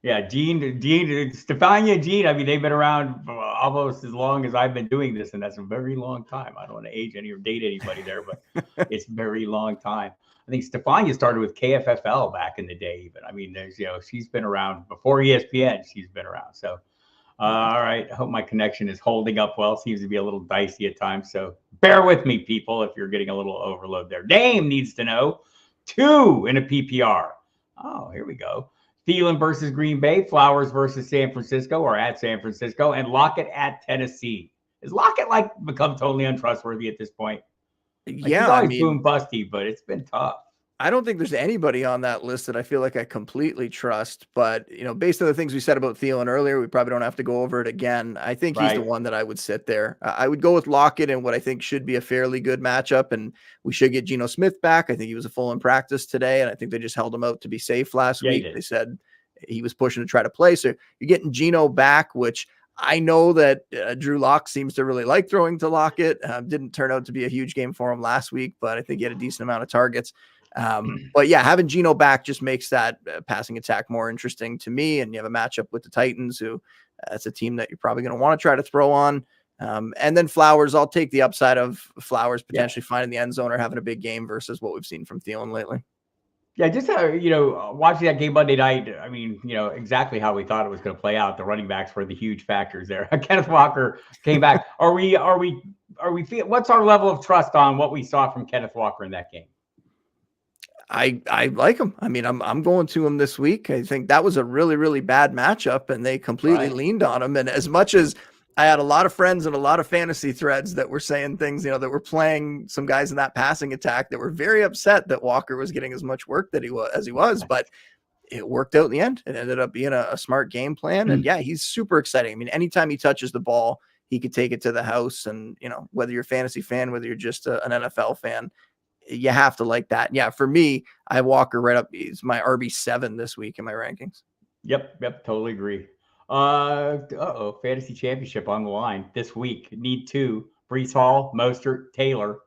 Yeah. Stephania, Gene. I mean, they've been around almost as long as I've been doing this. And that's a very long time. I don't want to age any or date anybody there, but it's a very long time. I think Stephania started with KFFL back in the day even. I mean, there's, she's been around before ESPN. She's been around. So. All right. I hope my connection is holding up well. Seems to be a little dicey at times. So bear with me, people, if you're getting a little overload there. Dame needs to know 2 in a PPR. Oh, here we go. Thielen versus Green Bay, Flowers versus San Francisco or at San Francisco, and Lockett at Tennessee. Is Lockett become totally untrustworthy at this point? Yeah. I mean, boom busty, but it's been tough. I don't think there's anybody on that list that I feel like I completely trust, but based on the things we said about Thielen earlier, we probably don't have to go over it again. I think he's the one that I would sit there. I would go with Lockett in what I think should be a fairly good matchup, and we should get Geno Smith back. I think he was full in practice today, and I think they just held him out to be safe last week. They said he was pushing to try to play. So you're getting Geno back, which I know that Drew Lock seems to really like throwing to Lockett. Didn't turn out to be a huge game for him last week, but I think he had a decent amount of targets. But yeah, having Geno back just makes that passing attack more interesting to me. And you have a matchup with the Titans, who that's a team that you're probably going to want to try to throw on. And then Flowers, I'll take the upside of Flowers potentially finding the end zone or having a big game versus what we've seen from Thielen lately. Yeah, just watching that game Monday night, I mean, exactly how we thought it was going to play out. The running backs were the huge factors there. Kenneth Walker came back. What's our level of trust on what we saw from Kenneth Walker in that game? I like him. I mean, I'm going to him this week. I think that was a really, really bad matchup, and they completely leaned on him. And as much as I had a lot of friends and a lot of fantasy threads that were saying things, that were playing some guys in that passing attack that were very upset that Walker was getting as much work that he was, but it worked out in the end. It ended up being a smart game plan. And yeah, he's super exciting. I mean, anytime he touches the ball, he could take it to the house. And, whether you're a fantasy fan, whether you're just an NFL fan, you have to like that. Yeah, for me, I have Walker right up. He's my RB7 this week in my rankings. Yep, totally agree. Fantasy championship on the line this week. Need 2. Breece Hall, Mostert, Taylor.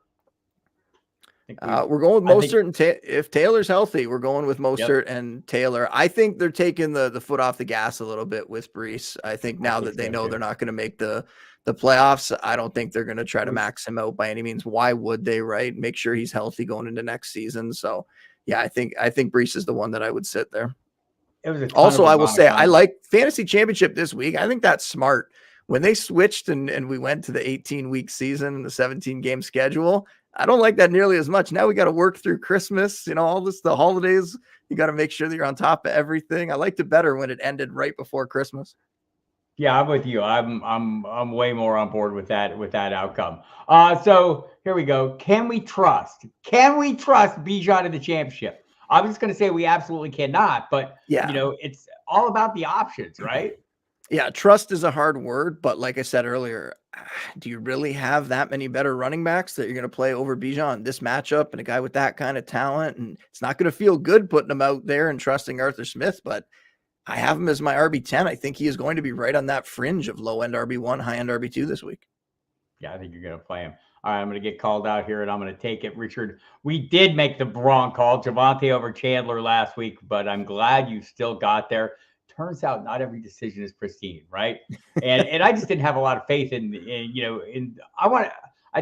We're going with Mostert, and if Taylor's healthy, we're going with Mostert and Taylor. I think they're taking the foot off the gas a little bit with Breece. I think now that they know they're not going to make the playoffs, I don't think they're going to try to max him out by any means. Why would they, right? Make sure he's healthy going into next season. So yeah, I think Breece is the one that I would sit there. Also, I will say I like fantasy championship this week. I think that's smart. When they switched and we went to the 18-week season and the 17-game schedule, I don't like that nearly as much. Now we got to work through Christmas, all this, the holidays. You got to make sure that you're on top of everything. I liked it better when it ended right before Christmas. Yeah, I'm with you. I'm way more on board with that outcome. So here we go. Can we trust Bijan in the championship? I'm just going to say we absolutely cannot, but it's all about the options, right? Yeah, trust is a hard word, but like I said earlier, do you really have that many better running backs that you're going to play over Bijan this matchup and a guy with that kind of talent? And it's not going to feel good putting him out there and trusting Arthur Smith, but I have him as my RB10. I think he is going to be right on that fringe of low end RB1, high end RB2 this week. Yeah, I think you're going to play him. All right, I'm going to get called out here, and I'm going to take it. Richard, we did make the wrong call. Javonte over Chandler last week, but I'm glad you still got there. Turns out not every decision is pristine, right? And I just didn't have a lot of faith I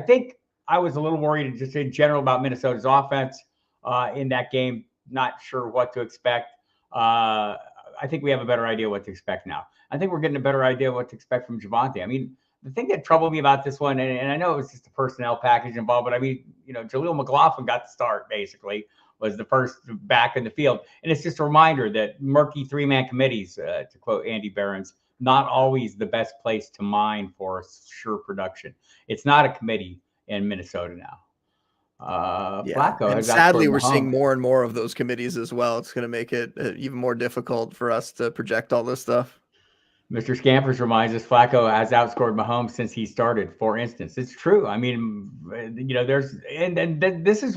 think I was a little worried just in general about Minnesota's offense in that game. Not sure what to expect. I think we have a better idea what to expect now. I think we're getting a better idea what to expect from Javonte. I mean, the thing that troubled me about this one, and I know it was just a personnel package involved, but I mean, Jaleel McLaughlin got the start, basically, was the first back in the field. And it's just a reminder that murky three-man committees, to quote Andy Behrens, not always the best place to mine for sure production. It's not a committee in Minnesota now. Flacco. And sadly, we're seeing more and more of those committees as well. It's going to make it even more difficult for us to project all this stuff. Mr. Scampers reminds us Flacco has outscored Mahomes since he started, for instance. It's true. I mean, this is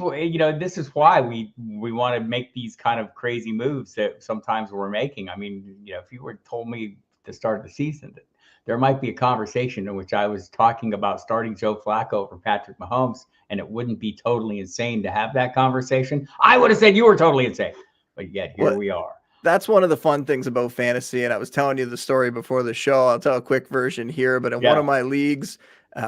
why we want to make these kind of crazy moves that sometimes we're making. I mean, if you were told me at the start of the season that there might be a conversation in which I was talking about starting Joe Flacco over Patrick Mahomes, and it wouldn't be totally insane to have that conversation, I would have said you were totally insane. But yet here we are. That's one of the fun things about fantasy. And I was telling you the story before the show. I'll tell a quick version here. But in one of my leagues,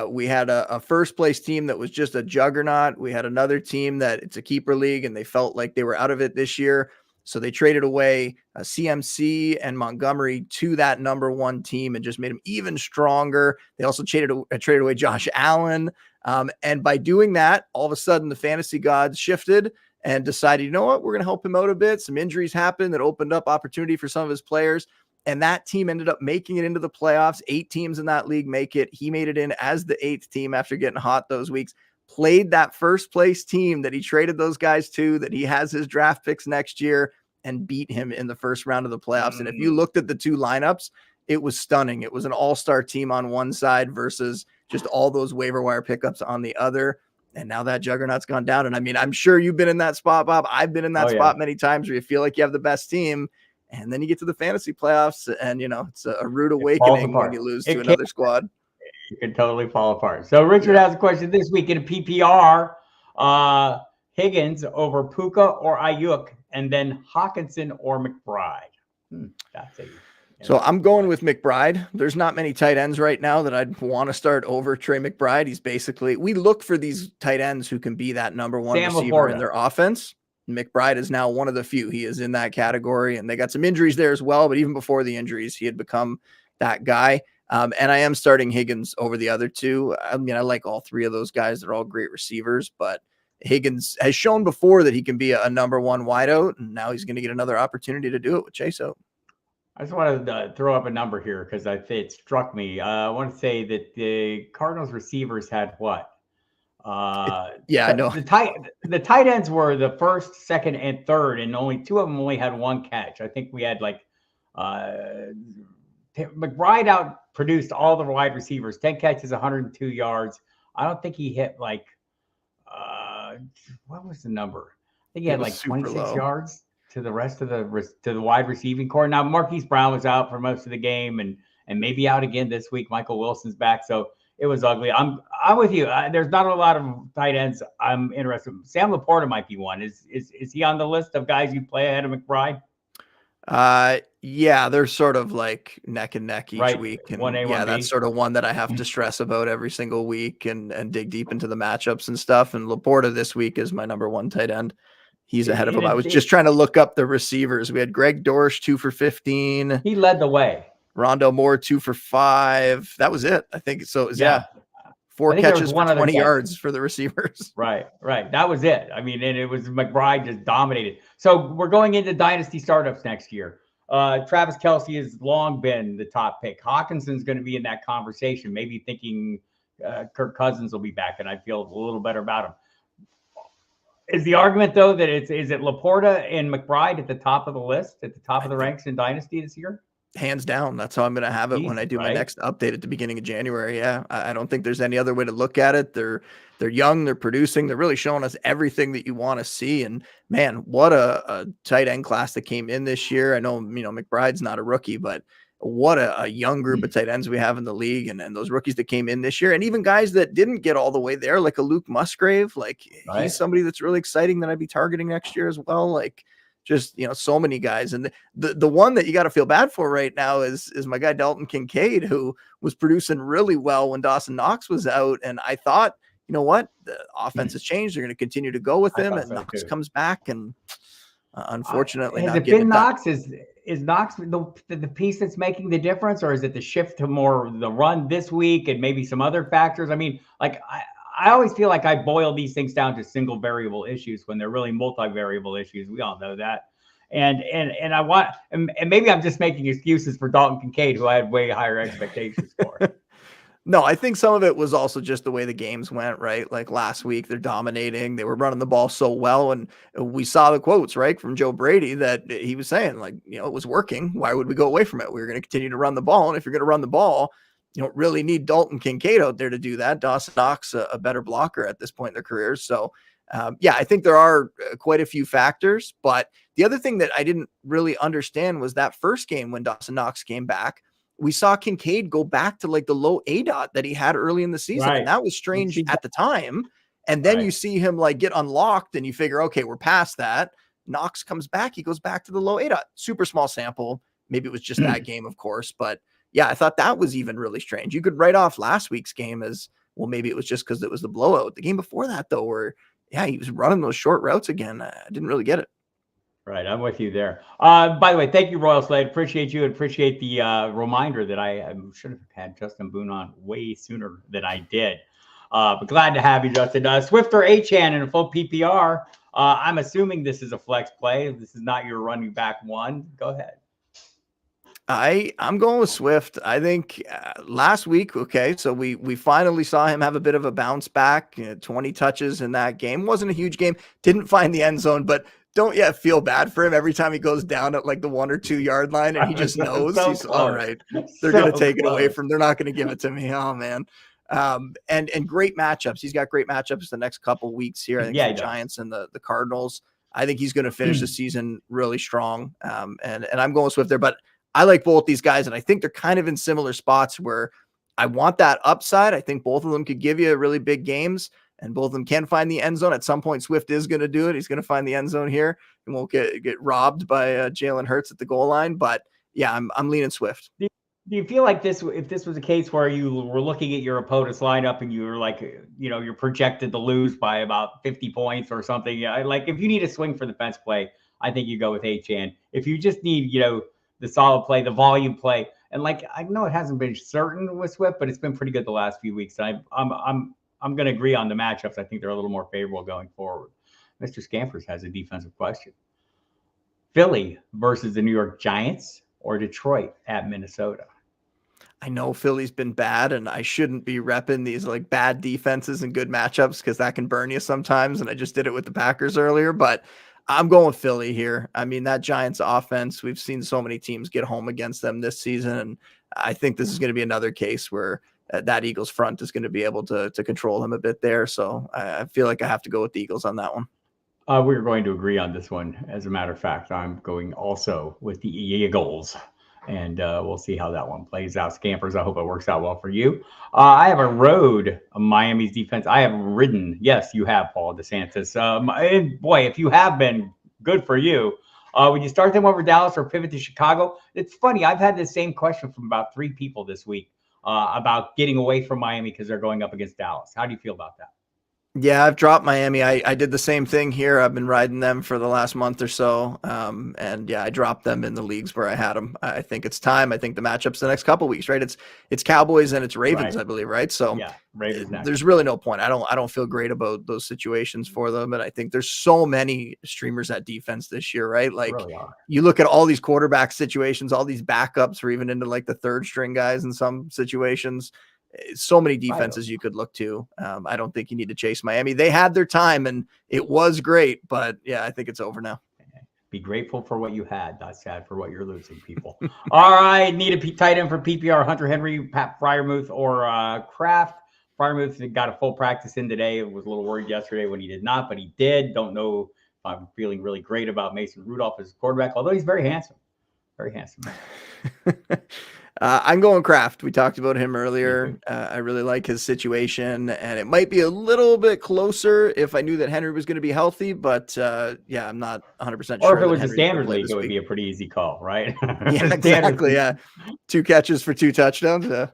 we had a first place team that was just a juggernaut. We had another team that it's a keeper league, and they felt like they were out of it this year. So they traded away CMC and Montgomery to that number one team and just made them even stronger. They also traded away Josh Allen. And by doing that, all of a sudden the fantasy gods shifted and decided, you know what, we're going to help him out a bit. Some injuries happened that opened up opportunity for some of his players. And that team ended up making it into the playoffs. 8 teams in that league make it. He made it in as the 8th team after getting hot those weeks. Played that first place team that he traded those guys to, that he has his draft picks next year, and beat him in the first round of the playoffs. And if you looked at the 2 lineups, it was stunning. It was an all-star team on one side versus just all those waiver wire pickups on the other. And now that juggernaut's gone down. And I mean, I'm sure you've been in that spot, Bob. I've been in that spot many times where you feel like you have the best team. And then you get to the fantasy playoffs and, it's a rude awakening when you lose to another squad. It can totally fall apart. So Richard has a question this week in a PPR. Higgins over Puka or Ayuk, and then Hawkinson or McBride. That's it. So I'm going with McBride. There's not many tight ends right now that I'd want to start over Trey McBride. He's basically, we look for these tight ends who can be that number one receiver in their offense. McBride is now one of the few. He is in that category, and they got some injuries there as well. But even before the injuries, he had become that guy. And I am starting Higgins over the other two. I mean, I like all 3 of those guys. They're all great receivers, but Higgins has shown before that he can be a number one wideout, and now he's going to get another opportunity to do it with Chase out. I just wanted to throw up a number here because it struck me. I want to say that the Cardinals receivers had what? I know. The tight ends were the first, second, and third, and only 2 of them only had 1 catch. I think we had McBride out-produced all the wide receivers, 10 catches, 102 yards. I don't think he hit what was the number? I think he had 26 yards to the rest of the wide receiving core. Now Marquise Brown was out for most of the game and maybe out again this week. Michael Wilson's back, so it was ugly. I'm with you. There's not a lot of tight ends I'm interested in. Sam Laporta might be one. Is he on the list of guys you play ahead of McBride? Yeah, they're sort of like neck and neck each week. And 1A, 1B. That's sort of one that I have to stress about every single week and dig deep into the matchups and stuff. And Laporta this week is my number 1 tight end. He's ahead of him. I was just trying to look up the receivers. We had Greg Dorsch 2 for 15. He led the way. Rondell Moore 2 for 5. That was it. I think so. 4 catches for 20 yards for the receivers. Right. That was it. I mean, and it was McBride just dominated. So we're going into dynasty startups next year. Travis Kelce has long been the top pick. Hawkinson's going to be in that conversation, maybe thinking Kirk Cousins will be back, and I feel a little better about him. Is the argument, though, that is it Laporta and McBride at the top of the list, at the top of the ranks in dynasty this year? Hands down. That's how I'm going to have it when I Easy, do my right? next update at the beginning of January. Yeah. I don't think there's any other way to look at it. They're young, they're producing, they're really showing us everything that you want to see. And man, what a tight end class that came in this year. I know, McBride's not a rookie, but what a young group of tight ends we have in the league, and those rookies that came in this year, and even guys that didn't get all the way there, like a Luke Musgrave, like Right. he's somebody that's really exciting that I'd be targeting next year as well. Like, just so many guys. And the one that you got to feel bad for right now is my guy Dalton Kincaid, who was producing really well when Dawson Knox was out. And I thought, you know what, the offense has changed. They're going to continue to go with him, and So Knox too. comes back, and unfortunately, has not it getting been it done. Knox? Is Knox the piece that's making the difference, or is it the shift to more the run this week and maybe some other factors? I mean, like I always feel like I boil these things down to single variable issues when they're really multi-variable issues. We all know that. And I want, and maybe I'm just making excuses for Dalton Kincaid, who I had way higher expectations for. No, I think some of it was also just the way the games went, right? Like last week, they're dominating. They were running the ball so well. And we saw the quotes, right, from Joe Brady that he was saying, like, it was working. Why would we go away from it? We were going to continue to run the ball. And if you're going to run the ball, you don't really need Dalton Kincaid out there to do that. Dawson Knox, a better blocker at this point in their careers. So, yeah, I think there are quite a few factors. But the other thing that I didn't really understand was that first game when Dawson Knox came back, we saw Kincaid go back to like the low ADOT that he had early in the season. Right. And that was strange at the time. And then you see him like get unlocked and you figure, okay, we're past that. Knox comes back. He goes back to the low ADOT. Super small sample. Maybe it was just that game, of course. But yeah, I thought that was even really strange. You could write off last week's game as, well, maybe it was just because it was the blowout. The game before that, though, where, yeah, he was running those short routes again. I didn't really get it. Right, I'm with you there. By the way, thank you, Royal Slade. Appreciate you and appreciate the reminder that I should have had Justin Boone on way sooner than I did. But glad to have you, Justin. Swift or Achane in a full PPR. I'm assuming this is a flex play. This is not your running back one. Go ahead. I'm going with Swift. I think last week, okay, so we finally saw him have a bit of a bounce back. 20 touches in that game. Wasn't a huge game. Didn't find the end zone, but don't yet feel bad for him every time he goes down at like the 1 or 2 yard line, and he just knows So he's close. all right. They're going to take it away from. They're not going to give it to me. Oh man. And great matchups. He's got great matchups the next couple weeks here. I think the Giants and the Cardinals. I think he's going to finish the season really strong. And I'm going with Swift there, but I like both these guys, and I think they're kind of in similar spots where I want that upside. I think both of them could give you really big games, and both of them can find the end zone. At some point, Swift is going to do it. He's going to find the end zone here and won't get robbed by Jalen Hurts at the goal line. But yeah, I'm leaning Swift. Do you feel like if this was a case where you were looking at your opponent's lineup and you were like, you're projected to lose by about 50 points or something, like if you need a swing for the fence play, I think you go with Achane. If you just need, the solid play, the volume play, and like I know it hasn't been certain with Swift, but it's been pretty good the last few weeks. I'm going to agree on the matchups. I think they're a little more favorable going forward. Mr. Scampers has a defensive question: Philly versus the New York Giants or Detroit at Minnesota? I know Philly's been bad, and I shouldn't be repping these like bad defenses and good matchups because that can burn you sometimes. And I just did it with the Packers earlier, but I'm going with Philly here. I mean, that Giants offense, we've seen so many teams get home against them this season. And I think this is going to be another case where that Eagles front is going to be able to control them a bit there. So I feel like I have to go with the Eagles on that one. We're going to agree on this one. As a matter of fact, I'm going also with the Eagles. And we'll see how that one plays out. Scampers, I hope it works out well for you. I have a road Miami's defense. I have ridden. Yes, you have, Paul DeSantis. And boy, if you have been, good for you. Would you start them over Dallas or pivot to Chicago? It's funny. I've had the same question from about 3 people this week about getting away from Miami because they're going up against Dallas. How do you feel about that? Yeah, I've dropped Miami. I did the same thing here. I've been riding them for the last month or so. And yeah, I dropped them in the leagues where I had them. I think it's time. I think the matchups the next couple of weeks, right? It's Cowboys and it's Ravens, right. I believe, right? So yeah, Ravens next. There's really no point. I don't feel great about those situations for them. And I think there's so many streamers at defense this year, right? Like really you look at all these quarterback situations, all these backups, or even into like the third string guys in some situations. So many defenses you could look to. I don't think you need to chase Miami. They had their time and it was great, but yeah, I think it's over now. Be grateful for what you had, not sad for what you're losing, people. All right, need a tight end for PPR, Hunter Henry, Pat Freiermuth, or Kraft. Freiermuth got a full practice in today. I was a little worried yesterday when he did not, but he did. Don't know if I'm feeling really great about Mason Rudolph as quarterback, although he's very handsome. Very handsome. I'm going Kraft. We talked about him earlier. I really like his situation, and it might be a little bit closer if I knew that Henry was going to be healthy. But yeah, I'm not 100% sure. Or if it was a standard league, it would be a pretty easy call, right? Yeah, exactly. Yeah, 2 catches for 2 touchdowns. Yeah.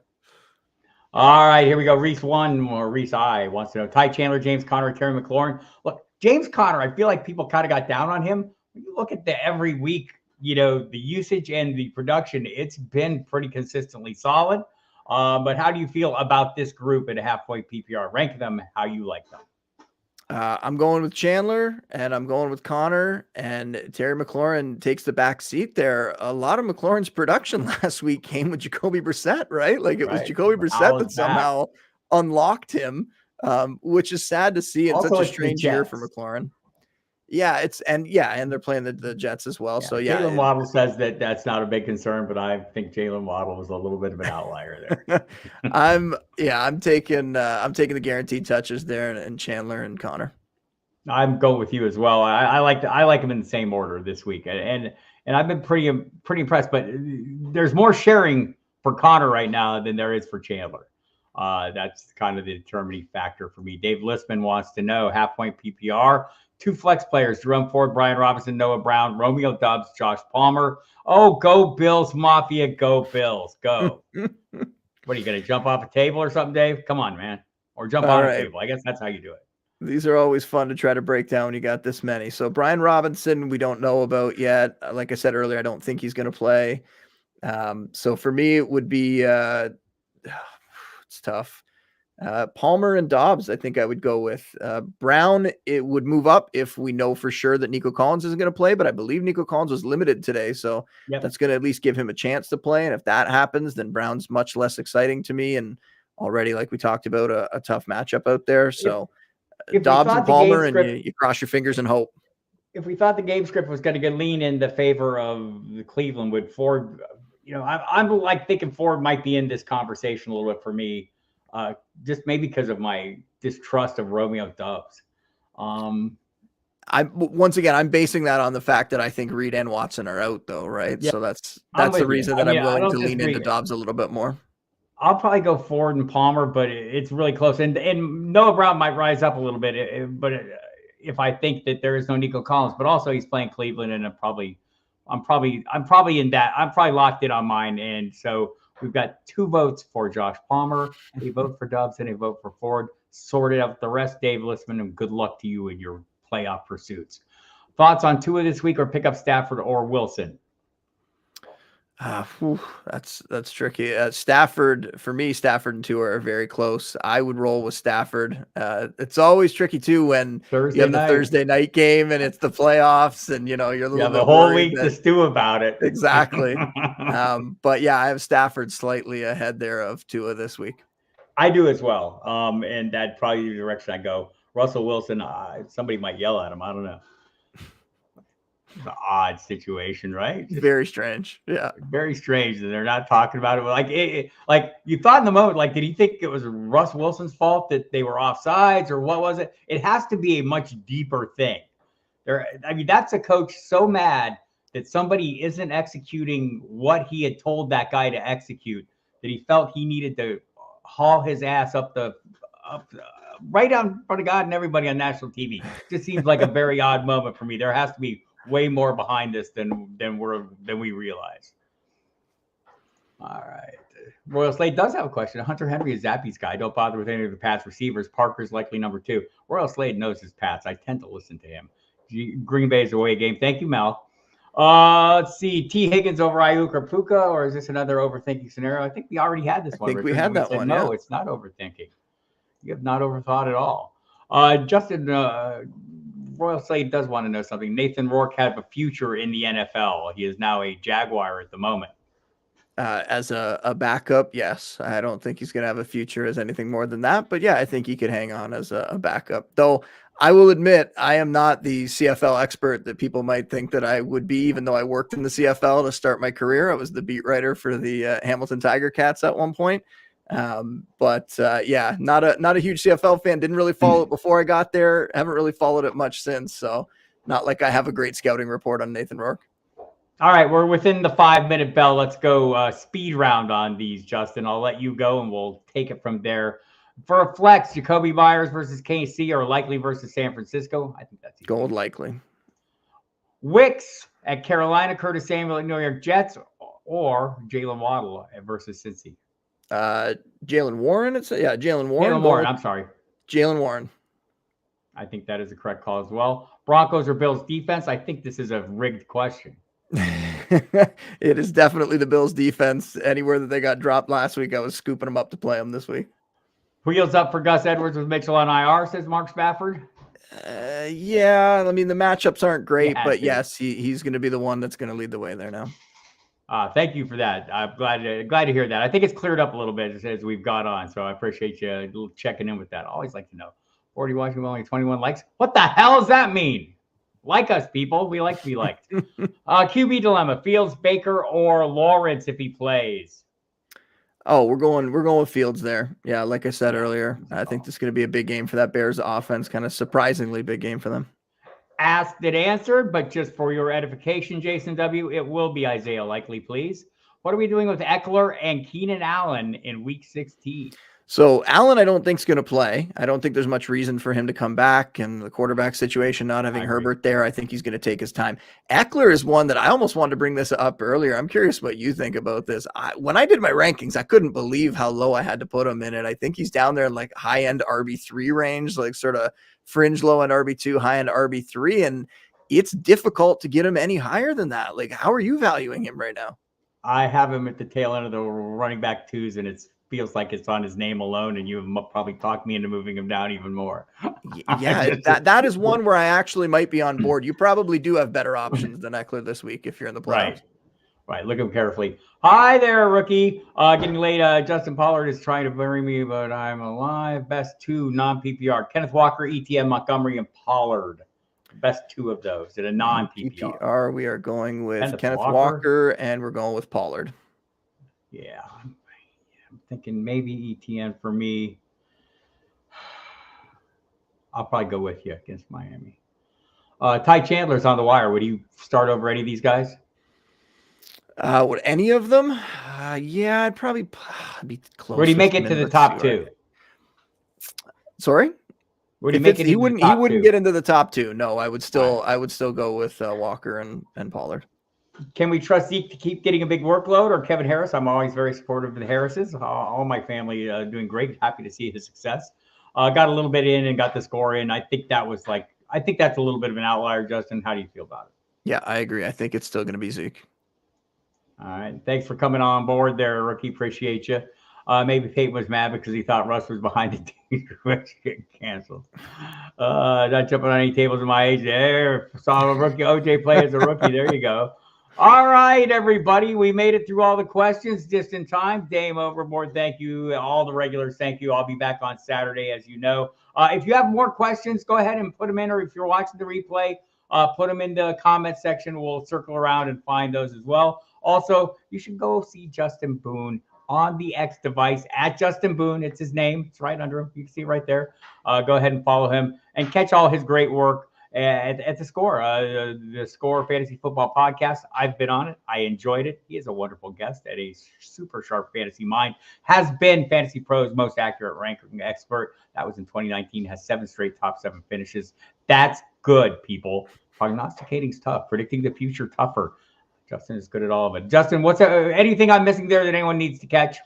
All right, here we go. Reese I wants to know Ty Chandler, James Conner, Terry McLaurin. Look, James Conner, I feel like people kind of got down on him. When you look at the every week, the usage and the production, it's been pretty consistently solid. But how do you feel about this group at a halfway PPR? Rank them how you like them. I'm going with Chandler, and I'm going with Connor, and Terry McLaurin takes the back seat there. A lot of McLaurin's production last week came with Jacoby Brissett, right? Like it was Jacoby Brissett that somehow unlocked him, which is sad to see in such a strange year for McLaurin. Yeah, and they're playing the Jets as well. So yeah, Jalen Waddle says that's not a big concern, but I think Jalen Waddle was a little bit of an outlier there. I'm taking the guaranteed touches there, and Chandler and Connor. I'm going with you as well. I like them in the same order this week, and I've been pretty impressed. But there's more sharing for Connor right now than there is for Chandler. That's kind of the determining factor for me. Dave Listman wants to know half-point PPR. 2 flex players, Jerome Ford, Brian Robinson, Noah Brown, Romeo Doubs, Josh Palmer. Oh, go Bills Mafia, go Bills, go. What are you going to jump off a table or something, Dave? Come on, man. Or jump on a table. I guess that's how you do it. These are always fun to try to break down when you got this many. So Brian Robinson, we don't know about yet. Like I said earlier, I don't think he's going to play. So for me, it would be it's tough. Palmer and Dobbs, I think I would go with. Brown, it would move up if we know for sure that Nico Collins isn't going to play, but I believe Nico Collins was limited today, so that's going to at least give him a chance to play. And if that happens, then Brown's much less exciting to me, and already, like we talked about, a tough matchup out there. So Dobbs and Palmer, and you cross your fingers and hope. If we thought the game script was going to lean in the favor of the Cleveland with Ford, I'm like thinking Ford might be in this conversation a little bit for me. Just maybe because of my distrust of Romeo Doubs. I'm basing that on the fact that I think Reed and Watson are out, though, right? Yeah. So that's the reason that I'm willing to lean into Dobbs a little bit more. I'll probably go Ford and Palmer, but it's really close. And Noah Brown might rise up a little bit, but if I think that there is no Nico Collins, but also he's playing Cleveland, and I'm probably in that. I'm probably locked in on mine, and so. We've got 2 votes for Josh Palmer, a vote for Doubs, and a vote for Ford. Sorted out the rest, Dave Listman, and good luck to you in your playoff pursuits. Thoughts on Tua this week, or pick up Stafford or Wilson? That's tricky. Stafford, for me, Stafford and Tua are very close. I would roll with Stafford. It's always tricky too when you have the Thursday night game and it's the playoffs, and you're a little bit the whole week to stew about it. Exactly. But yeah, I have Stafford slightly ahead there of Tua this week. I do as well. And that'd probably be the direction I go. Russell Wilson, somebody might yell at him. I don't know. It's an odd situation, right? Very strange. Yeah. Very strange that they're not talking about it. Like you thought in the moment, like, did he think it was Russ Wilson's fault that they were offsides, or what was it? It has to be a much deeper thing. That's a coach so mad that somebody isn't executing what he had told that guy to execute, that he felt he needed to haul his ass up right out in front of God and everybody on national TV. Just seems like a very odd moment for me. There has to be way more behind this than we realize. All right. Royal Slade does have a question. Hunter Henry is Zappy's guy. Don't bother with any of the Pats receivers. Parker's likely number 2. Royal Slade knows his Pats. I tend to listen to him. Green Bay's away game. Thank you, Mel. Let's see. T. Higgins over Ayuk or Puka, or is this another overthinking scenario? I think we already had this one. I think we had that one. No, it's not overthinking. You have not overthought at all. Justin, Royal Slade does want to know something. Nathan Rourke had a future in the NFL. He is now a Jaguar at the moment. As a backup, yes. I don't think he's going to have a future as anything more than that. But yeah, I think he could hang on as a backup. Though I will admit, I am not the CFL expert that people might think that I would be, even though I worked in the CFL to start my career. I was the beat writer for the Hamilton Tiger Cats at one point. Yeah, not a huge CFL fan. Didn't really follow it before I got there. Haven't really followed it much since. So not like I have a great scouting report on Nathan Rourke. All right, we're within the 5-minute bell. Let's go speed round on these, Justin. I'll let you go, and we'll take it from there. For a flex, Jacoby Myers versus KC or Likely versus San Francisco. I think that's easy. Go with Likely. Wicks at Carolina, Curtis Samuel at New York Jets, or Jalen Waddle versus Cincy. Jalen Warren. Jalen Warren. Jalen Warren. I'm sorry. Jalen Warren. I think that is the correct call as well. Broncos or Bills defense. I think this is a rigged question. It is definitely the Bills defense. Anywhere that they got dropped last week, I was scooping them up to play them this week. Wheels up for Gus Edwards with Mitchell on IR, says Mark Spafford. Yeah, I mean, the matchups aren't great, but yes, he's going to be the one that's going to lead the way there now. Thank you for that. I'm glad to hear that. I think it's cleared up a little bit as we've got on, so I appreciate you checking in with that. I always like to know. 40 watching, only 21 likes. What the hell does that mean? Like us, people. We like to be liked. QB dilemma: Fields, Baker, or Lawrence if he plays. Oh, we're going with Fields there. Yeah, like I said earlier, I think this is going to be a big game for that Bears offense. Kind of surprisingly big game for them. Asked and answered, but just for your edification, Jason W., it will be Isiah Likely, please. What are we doing with Eckler and Keenan Allen in Week 16? So Allen, I don't think is going to play. I don't think there's much reason for him to come back, and the quarterback situation, not having Herbert there, I think he's going to take his time. Eckler is one that I almost wanted to bring this up earlier. I'm curious what you think about this. When I did my rankings, I couldn't believe how low I had to put him in it. I think he's down there in like high end RB3 range, like sort of fringe low end RB2, high end RB3, and it's difficult to get him any higher than that. Like, how are you valuing him right now? I have him at the tail end of the running back twos, and it feels like it's on his name alone, and you have probably talked me into moving him down even more. Yeah, that is one where I actually might be on board. You probably do have better options than Eckler this week if you're in the playoffs. Right. Look at him carefully. Hi there, rookie. Getting late. Justin Pollard is trying to bury me, but I'm alive. Best two non-PPR. Kenneth Walker, ETN, Montgomery, and Pollard. Best two of those in a non-PPR. We are going with Kenneth Walker, and we're going with Pollard. Yeah. I'm thinking maybe ETN for me. I'll probably go with you against Miami. Ty Chandler's on the wire. Would you start over any of these guys? Would any of them? Yeah, I'd probably be close. Would he make it to the top two? Sorry? Would he make it? He wouldn't get into the top two. No, I would still go with Walker and Pollard. Can we trust Zeke to keep getting a big workload, or Kevin Harris? I'm always very supportive of the Harrises. All my family doing great. Happy to see his success. Got a little bit in and got the score in. I think that's a little bit of an outlier, Justin. How do you feel about it? Yeah, I agree. I think it's still going to be Zeke. All right. Thanks for coming on board there, rookie. Appreciate you. Maybe Peyton was mad because he thought Russ was behind the team, which getting canceled. Not jumping on any tables at my age there. Saw a rookie OJ play as a rookie. There you go. All right, everybody. We made it through all the questions just in time. Dame Overboard, thank you. All the regulars, thank you. I'll be back on Saturday, as you know. If you have more questions, go ahead and put them in, or if you're watching the replay, put them in the comment section. We'll circle around and find those as well. Also, you should go see Justin Boone on the X device at Justin Boone. It's his name. It's right under him. You can see it right there. Go ahead and follow him and catch all his great work at the Score, the Score Fantasy Football Podcast. I've been on it. I enjoyed it. He is a wonderful guest at a super sharp fantasy mind. Has been Fantasy Pros' most accurate ranking expert. That was in 2019. Has 7 straight top 7 finishes. That's good, people. Prognosticating's tough. Predicting the future, tougher. Justin is good at all of it. Justin, what's anything I'm missing there that anyone needs to catch?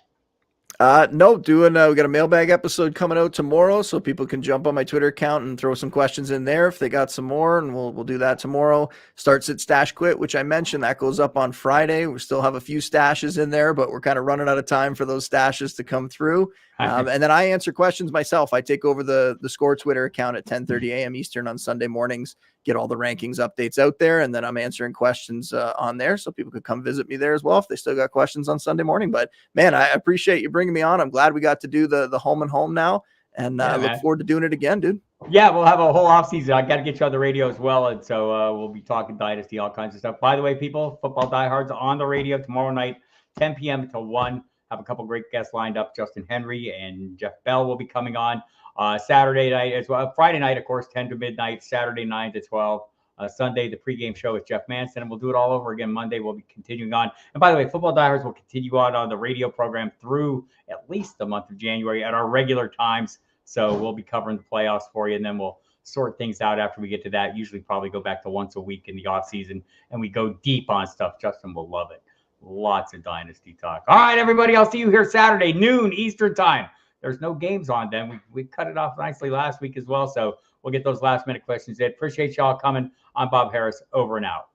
No, we got a mailbag episode coming out tomorrow, so people can jump on my Twitter account and throw some questions in there if they got some more, and we'll do that tomorrow. Start, sit, stash, quit, which I mentioned, that goes up on Friday. We still have a few stashes in there, but we're kind of running out of time for those stashes to come through. And then I answer questions myself. I take over the Score Twitter account at 10:30 a.m. Eastern on Sunday mornings, get all the rankings updates out there, and then I'm answering questions on there, so people could come visit me there as well if they still got questions on Sunday morning. But man, I appreciate you bringing me on. I'm glad we got to do the home and home now, and I look forward to doing it again, dude. Yeah, we'll have a whole offseason. I got to get you on the radio as well, and so we'll be talking Dynasty, all kinds of stuff. By the way, people, Football Diehards on the radio tomorrow night, 10 p.m. to 1. Have a couple great guests lined up. Justin Henry and Jeff Bell will be coming on Saturday night as well. Friday night, of course, 10 to midnight. Saturday, 9 to 12. Sunday, the pregame show with Jeff Manson, and we'll do it all over again Monday. We'll be continuing on. And by the way, Football Diehards will continue on the radio program through at least the month of January at our regular times. So we'll be covering the playoffs for you, and then we'll sort things out after we get to that. Usually probably go back to once a week in the off season, and we go deep on stuff. Justin will love it. Lots of Dynasty talk. All right, everybody, I'll see you here Saturday, noon Eastern time. There's no games on then. We cut it off nicely last week as well, so we'll get those last-minute questions in. Appreciate y'all coming. I'm Bob Harris, over and out.